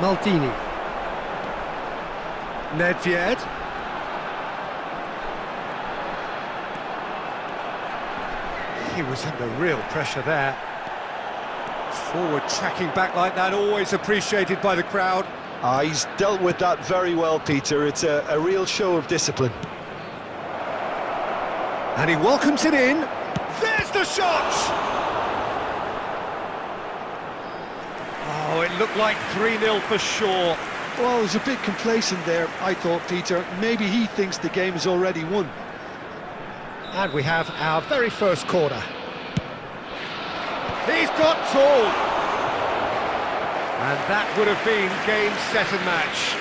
Maldini. Nedved. He was under real pressure there. Forward tracking back like that, always appreciated by the crowd. He's dealt with that very well, Peter. It's a real show of discipline. And he welcomes it in. There's the shot! Oh, it looked like 3-0 for sure. Well, he was a bit complacent there, I thought, Peter. Maybe he thinks the game is already won. And we have our very first corner. He's got tall. And that would have been game, set and match.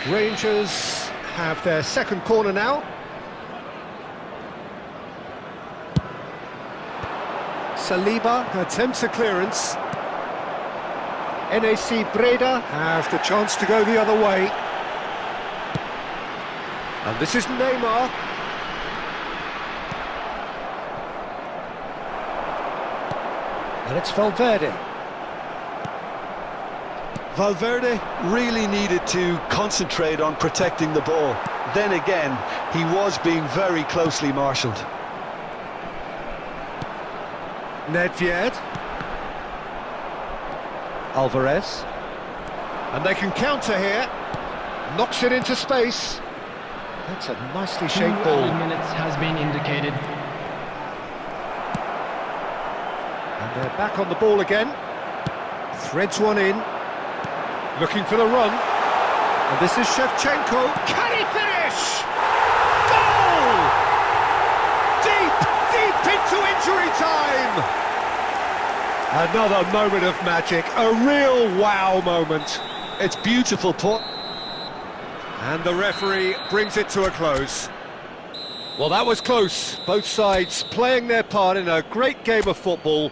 Rangers have their second corner now. Saliba attempts a clearance. NAC Breda have the chance to go the other way. And this is Neymar. And it's Valverde. Valverde really needed to concentrate on protecting the ball. Then again, he was being very closely marshalled. Nedved. Alvarez. And they can counter here. Knocks it into space. That's a nicely shaped ball. 2 minutes has been indicated. And they're back on the ball again. Threads one in. Looking for the run. And this is Shevchenko. Can he finish? Goal! Deep, deep into injury time. Another moment of magic. A real wow moment. It's beautiful, Paul. And the referee brings it to a close. Well, that was close. Both sides playing their part in a great game of football.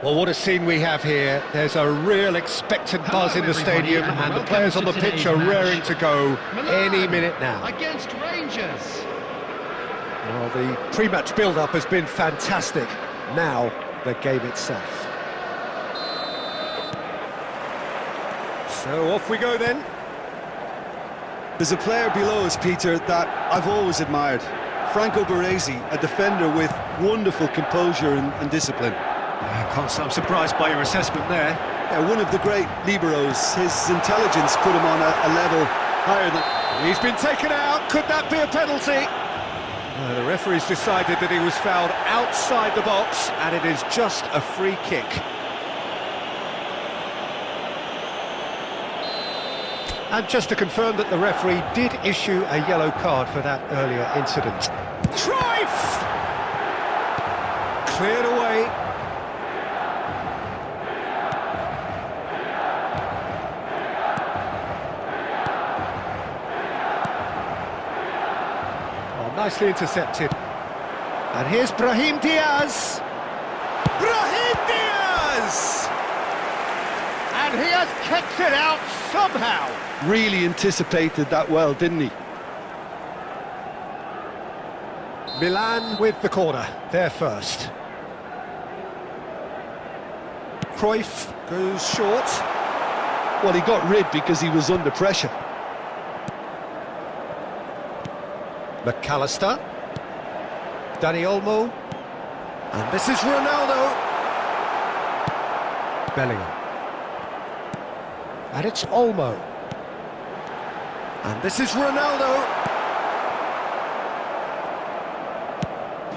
Well, what a scene we have here. There's a real expectant buzz in the stadium, and the players on the pitch are raring to go any minute now. Against Rangers. Well, the pre-match build-up has been fantastic. Now, the game itself. So off we go then. There's a player below us, Peter, that I've always admired. Franco Baresi, a defender with wonderful composure and discipline. I'm surprised by your assessment there. Yeah, one of the great liberos. His intelligence put him on a level higher than... He's been taken out. Could that be a penalty? The referee's decided that he was fouled outside the box, and it is just a free kick. And just to confirm that the referee did issue a yellow card for that earlier incident. Cruyff! Cleared away. Nicely intercepted. And here's Brahim Diaz. Brahim Diaz! And he has kicked it out somehow. Really anticipated that well, didn't he? Milan with the corner, there first. Cruyff goes short. Well, he got rid because he was under pressure. McAllister, Dani Olmo, and this is Ronaldo. Bellingham, and it's Olmo, and this is Ronaldo.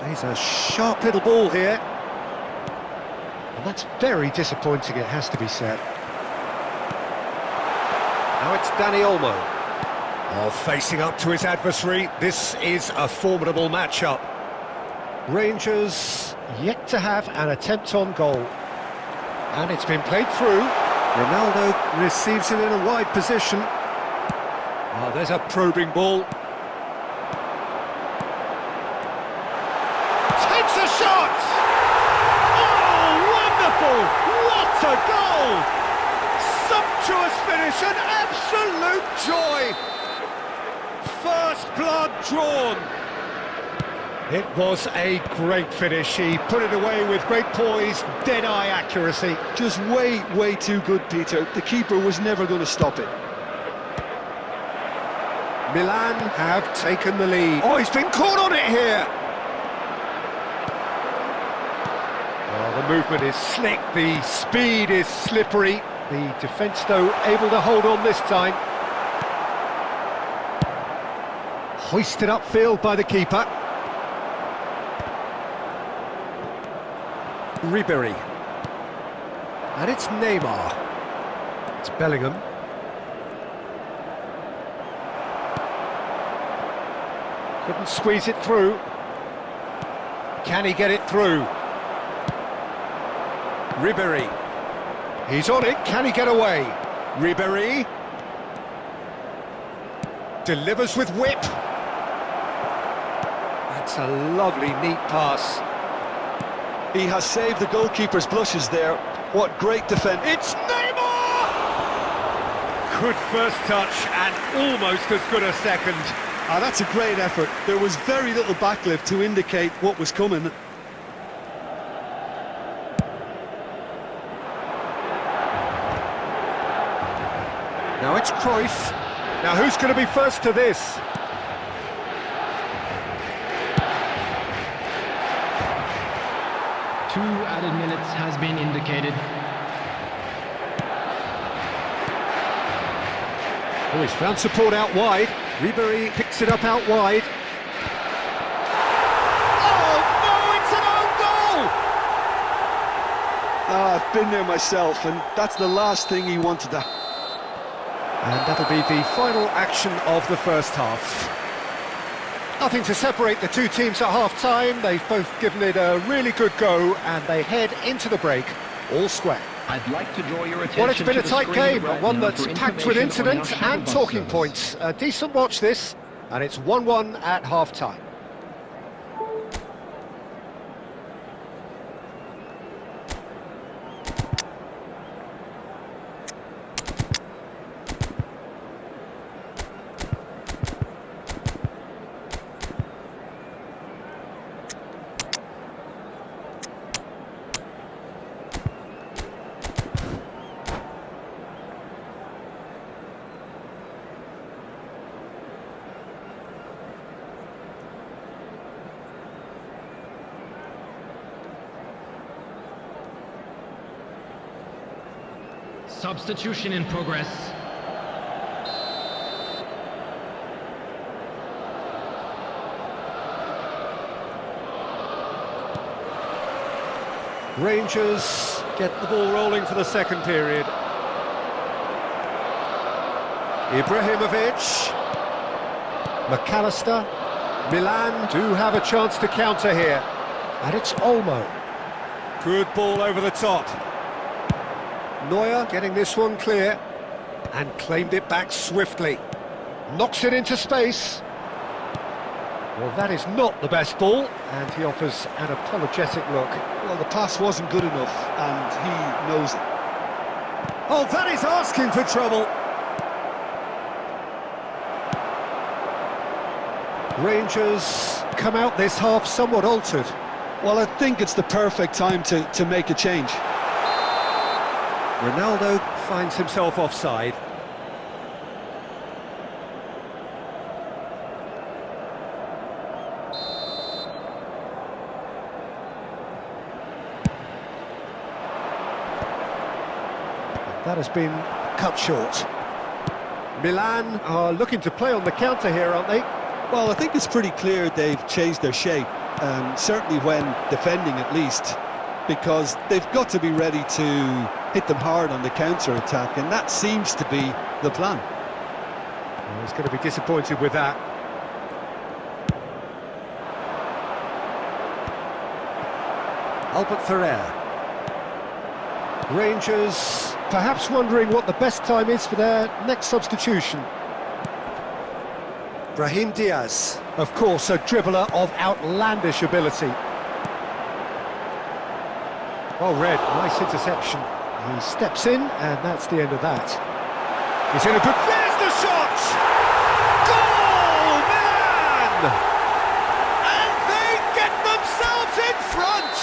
Plays a sharp little ball here, and that's very disappointing, it has to be said. Now it's Dani Olmo. Oh, facing up to his adversary, this is a formidable matchup. Rangers yet to have an attempt on goal. And it's been played through. Ronaldo receives it in a wide position. Oh, there's a probing ball. Takes a shot! Oh, wonderful! What a goal! Sumptuous finish, an absolute joy! First blood drawn. It was a great finish. He put it away with great poise, dead-eye accuracy. Just way too good, Peter. The keeper was never going to stop it. Milan have taken the lead. Oh, he's been caught on it here! Oh, the movement is slick, the speed is slippery. The defence, though, able to hold on this time. Hoisted upfield by the keeper. Ribery. And it's Neymar. It's Bellingham. Couldn't squeeze it through. Can he get it through? Ribery. He's on it. Can he get away? Ribery. Delivers with whip. That's a lovely, neat pass. He has saved the goalkeeper's blushes there. What great defence. It's Neymar! Good first touch and almost as good a second. Ah, that's a great effort. There was very little backlift to indicate what was coming. Now it's Cruyff. Now who's going to be first to this? Two added minutes has been indicated. Oh, he's found support out wide. Ribery picks it up out wide. Oh, no, it's an own goal! Ah, I've been there myself, and that's the last thing he wanted to... And that'll be the final action of the first half. Nothing to separate the two teams at half-time. They've both given it a really good go, and they head into the break all square. I'd like to draw your attention. Well, it's been to a the tight screen game, right one now that's for packed with information on our incidents shuttle and bus talking service. points. A decent watch this, and it's 1-1 at half-time. Substitution in progress. Rangers get the ball rolling for the second period. Ibrahimovic. McAllister. Milan do have a chance to counter here. And it's Olmo. Good ball over the top. Neuer getting this one clear. And claimed it back swiftly. Knocks it into space. Well, that is not the best ball, and he offers an apologetic look. Well, the pass wasn't good enough, and he knows it. Oh, that is asking for trouble. Rangers come out this half somewhat altered. Well, I think it's the perfect time to make a change. Ronaldo finds himself offside. That has been cut short. Milan are looking to play on the counter here, aren't they? Well, I think it's pretty clear they've changed their shape, certainly when defending at least, because they've got to be ready to hit them hard on the counter-attack, and that seems to be the plan. Well, he's going to be disappointed with that. Albert Ferrer. Rangers perhaps wondering what the best time is for their next substitution. Brahim Diaz. Of course, a dribbler of outlandish ability. Well read, nice interception. He steps in, and that's the end of that. He's in a good... There's the shot! Goal, Milan! And they get themselves in front!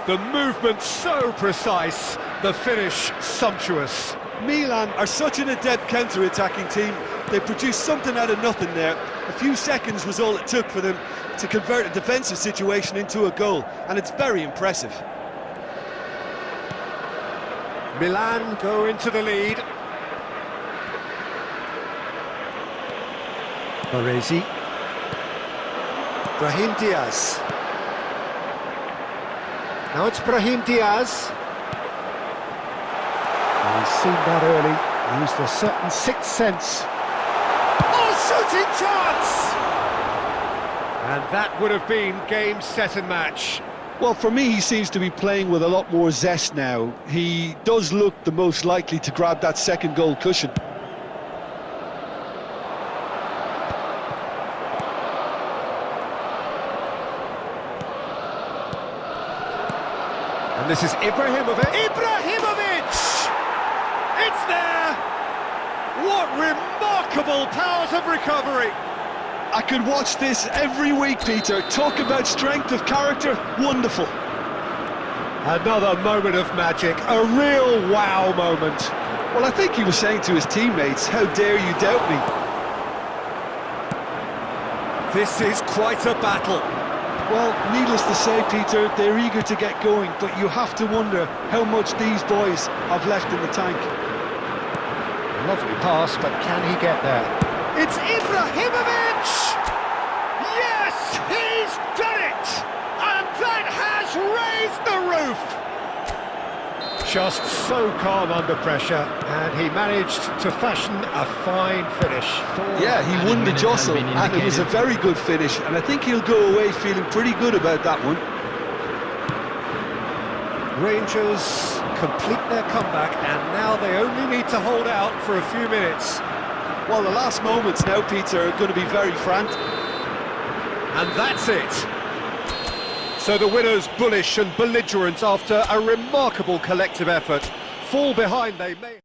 The movement so precise, the finish sumptuous. Milan are such an adept counter-attacking team. They produced something out of nothing there. A few seconds was all it took for them to convert a defensive situation into a goal, and it's very impressive. Milan go into the lead. Baresi. Brahim Diaz. Now it's Brahim Diaz. And he's seen that early, used a certain sixth sense. Oh, shooting chance! And that would have been game, set and match. Well, for me, he seems to be playing with a lot more zest now. He does look the most likely to grab that second goal cushion. And this is Ibrahimovic. Ibrahimovic! It's there! What remarkable powers of recovery! I could watch this every week, Peter. Talk about strength of character, wonderful. Another moment of magic, a real wow moment. Well, I think he was saying to his teammates, how dare you doubt me? This is quite a battle. Well, needless to say, Peter, they're eager to get going, but you have to wonder how much these boys have left in the tank. Lovely pass, but can he get there? It's Ibrahimovic! Yes, he's done it! And that has raised the roof! Just so calm under pressure, and he managed to fashion a fine finish. Yeah, he won the jostle, and it was a very good finish, and I think he'll go away feeling pretty good about that one. Rangers complete their comeback, and now they only need to hold out for a few minutes. Well, the last moments now, Peter, are going to be very frantic. And that's it. So the winners, bullish and belligerent after a remarkable collective effort. Fall behind they may...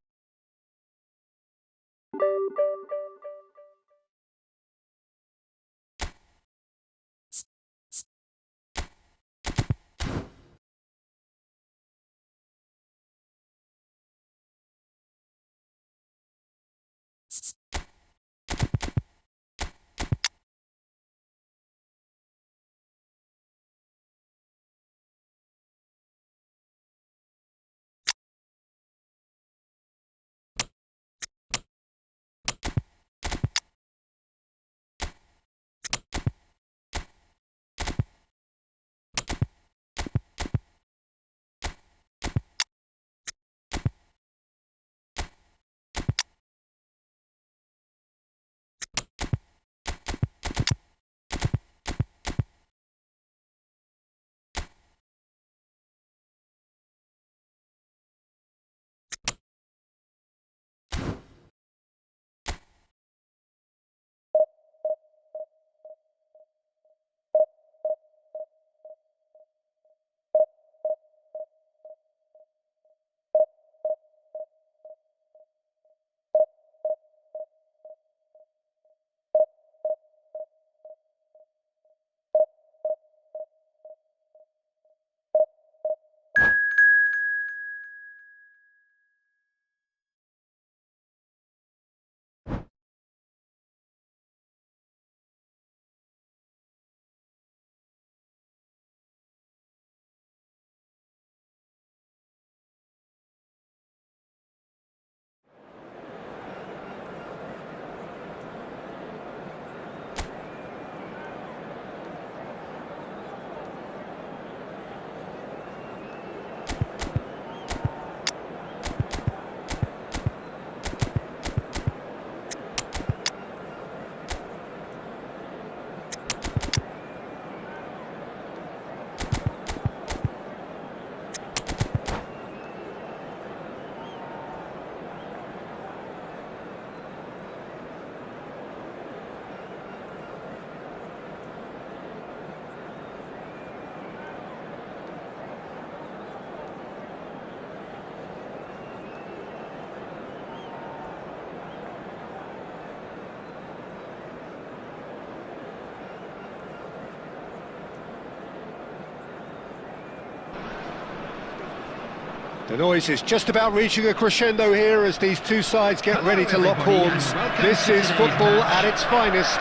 The noise is just about reaching a crescendo here as these two sides get Hello, ready to lock everybody, horns. and welcome This to is today's football match. at its finest.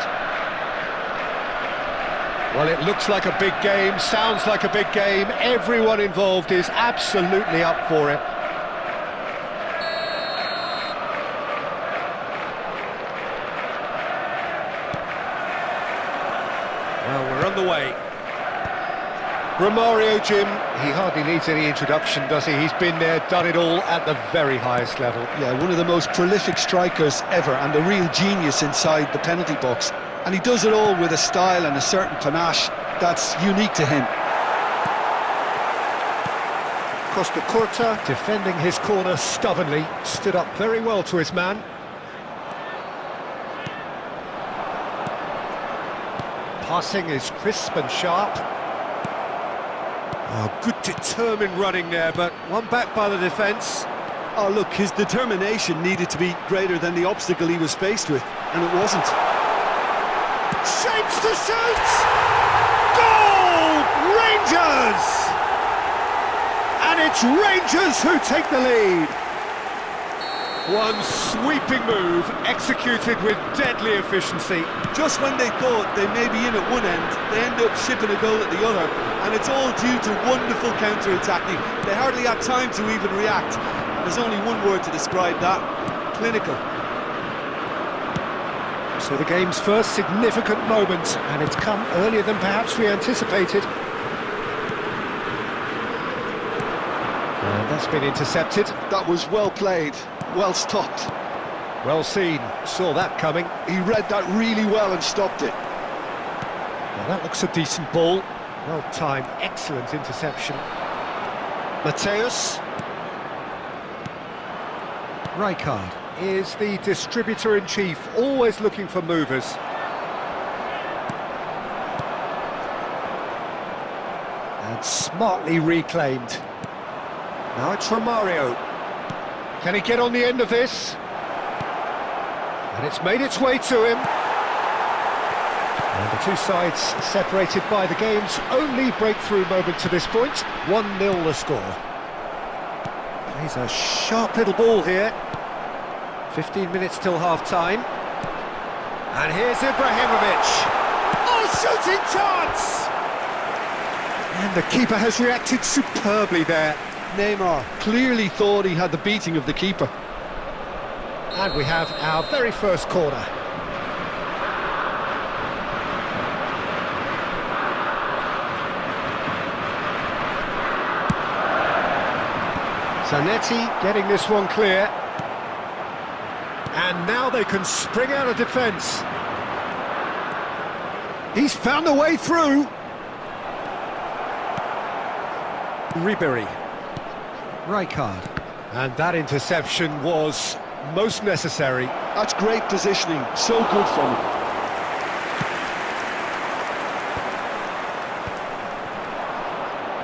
Well, it looks like a big game, sounds like a big game. Everyone involved is absolutely up for it. Well, we're on the way. Romario, Jim, he hardly needs any introduction, does he? He's been there, done it all at the very highest level. Yeah, one of the most prolific strikers ever and a real genius inside the penalty box. And he does it all with a style and a certain panache that's unique to him. Costa Curta defending his corner stubbornly, stood up very well to his man. Passing is crisp and sharp. Oh, good determined running there, but one back by the defence. Oh, look, his determination needed to be greater than the obstacle he was faced with, and it wasn't. Shapes to shoot! Goal! Rangers! And it's Rangers who take the lead. One sweeping move, executed with deadly efficiency. Just when they thought they may be in at one end, they end up shipping a goal at the other, and it's all due to wonderful counter-attacking. They hardly had time to even react. There's only one word to describe that: clinical. So the game's first significant moment, and it's come earlier than perhaps we anticipated. And that's been intercepted. That was well played, well stopped. Well seen, saw that coming. He read that really well and stopped it. Now that looks a decent ball. Well timed, excellent interception. Mateus. Rijkaard is the distributor-in-chief, always looking for movers. And smartly reclaimed. Now it's Romario. Can he get on the end of this? And it's made its way to him. And the two sides separated by the game's only breakthrough moment to this point. 1-0 the score. Plays a sharp little ball here. 15 minutes till half-time. And here's Ibrahimovic. Oh, shooting chance! And the keeper has reacted superbly there. Neymar clearly thought he had the beating of the keeper. And we have our very first corner. Zanetti getting this one clear. And now they can spring out of defence. He's found a way through. Ribery. Rijkaard. And that interception was most necessary. That's great positioning, so good from him.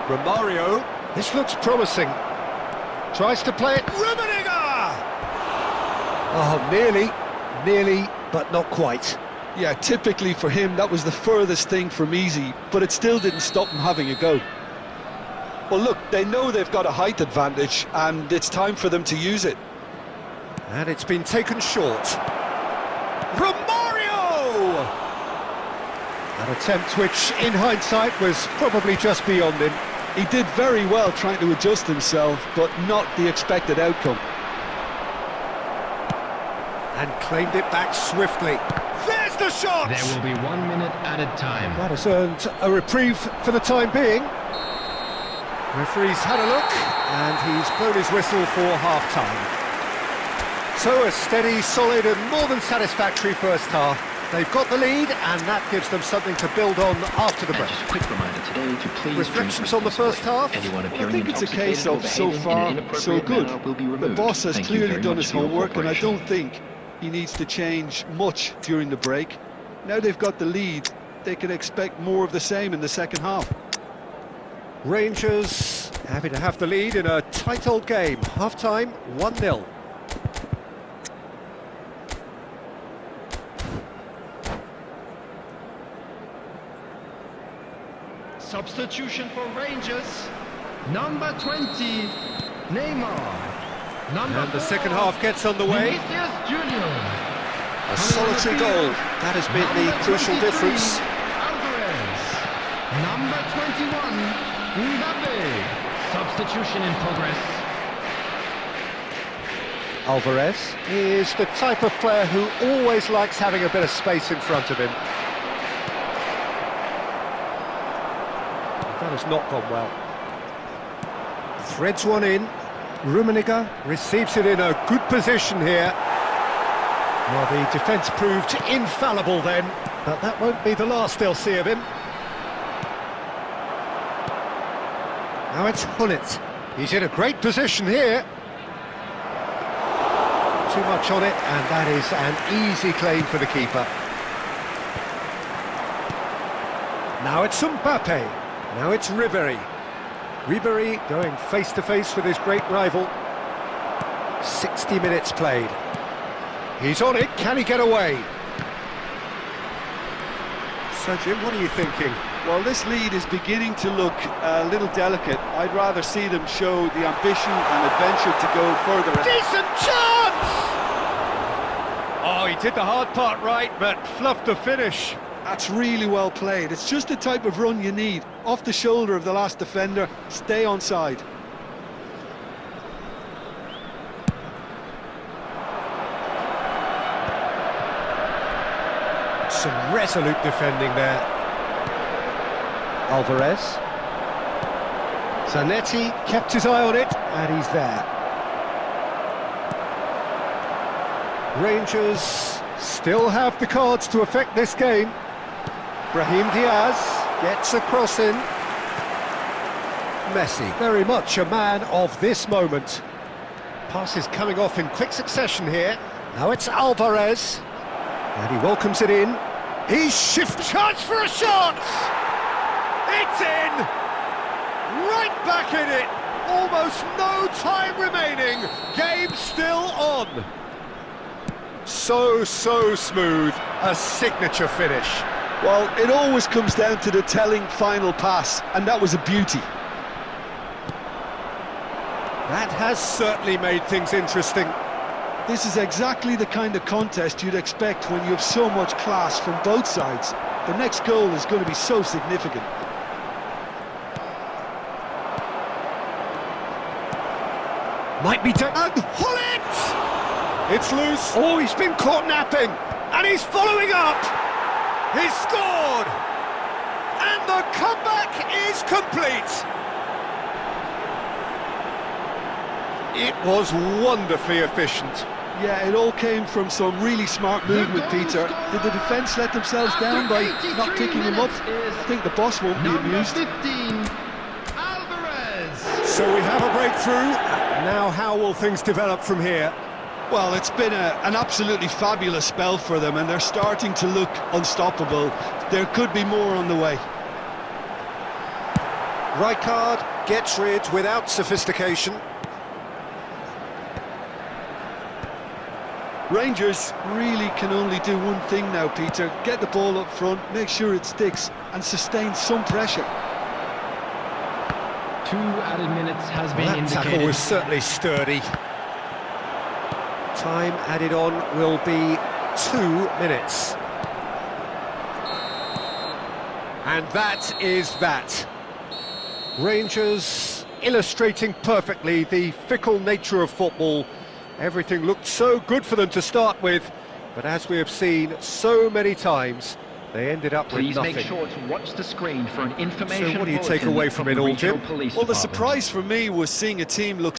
Romario, this looks promising. Tries to play it, Rummenigge! Oh, nearly, but not quite. Yeah, typically for him, that was the furthest thing from easy, but it still didn't stop him having a go. Well, look, they know they've got a height advantage, and it's time for them to use it. And it's been taken short. Romario! An attempt which, in hindsight, was probably just beyond him. He did very well trying to adjust himself, but not the expected outcome. And claimed it back swiftly. There's the shot! There will be 1 minute added time. That has earned a reprieve for the time being. Referee's had a look, and he's blown his whistle for half-time. So a steady, solid and more than satisfactory first half. They've got the lead, and that gives them something to build on after the And break. just a quick reminder today to please Reflections drink on the first half? Anyone I appearing think it's a case intoxicated or of, so behaving in far, an so inappropriate good. manner will be The removed. boss has Thank you clearly very done much his for your homework, and I cooperation. don't think he needs to change much during the break. Now they've got the lead, they can expect more of the same in the second half. Rangers happy to have the lead in a tight old game. Half-time, 1-0. Substitution for Rangers. Number 20, Neymar. Number And the 4, second half gets underway. Vinicius Junior. A solitary goal. That has been the Number crucial 23, difference. Alvarez. Number 21, Mbappe. Substitution in progress. Alvarez is the type of player who always likes having a bit of space in front of him. That has not gone well. Threads one in. Rummenigge receives it in a good position here. Well, the defence proved infallible then, but that won't be the last they'll see of him. Now it's Hullet. He's in a great position here. Too much on it, and that is an easy claim for the keeper. Now it's Mbappe. Now it's Ribéry. Ribéry going face-to-face with his great rival. 60 minutes played. He's on it, can he get away? So Jim, what are you thinking? Well, this lead is beginning to look a little delicate. I'd rather see them show the ambition and adventure to go further. Decent chance! Oh, he did the hard part right, but fluffed the finish. That's really well played. It's just the type of run you need. Off the shoulder of the last defender, stay onside. Some resolute defending there. Alvarez. Zanetti kept his eye on it, and he's there. Rangers still have the cards to affect this game. Brahim Diaz gets a cross in. Messi, very much a man of this moment. Passes coming off in quick succession here. Now it's Alvarez. And he welcomes it in. He's chance for a shot! It's in! Right back in it! Almost no time remaining. Game still on. So smooth. A signature finish. Well, it always comes down to the telling final pass, and that was a beauty. That has certainly made things interesting. This is exactly the kind of contest you'd expect when you have so much class from both sides. The next goal is going to be so significant. Might be done. And Hullet! It's loose. Oh, he's been caught napping. And he's following up. He's scored. And the comeback is complete. It was wonderfully efficient. Yeah, it all came from some really smart movement, Peter. Did the defence let themselves down by not picking him up? I think the boss won't be amused. Number 15, Alvarez. So we have a breakthrough. Now how will things develop from here? Well, it's been an absolutely fabulous spell for them, and they're starting to look unstoppable. There could be more on the way. Rijkaard gets rid without sophistication. Rangers really can only do one thing now, Peter. Get the ball up front, make sure it sticks, and sustain some pressure. 2 added minutes has been That indicated. tackle was certainly sturdy. Time added on will be 2 minutes. And that is that. Rangers illustrating perfectly the fickle nature of football. Everything looked so good for them to start with, but as we have seen so many times, they ended up with Please nothing. make sure to watch the screen for an information So what do you take bulletin away from the it all, Regional Jim? Police Well, the Department. surprise for me was seeing a team look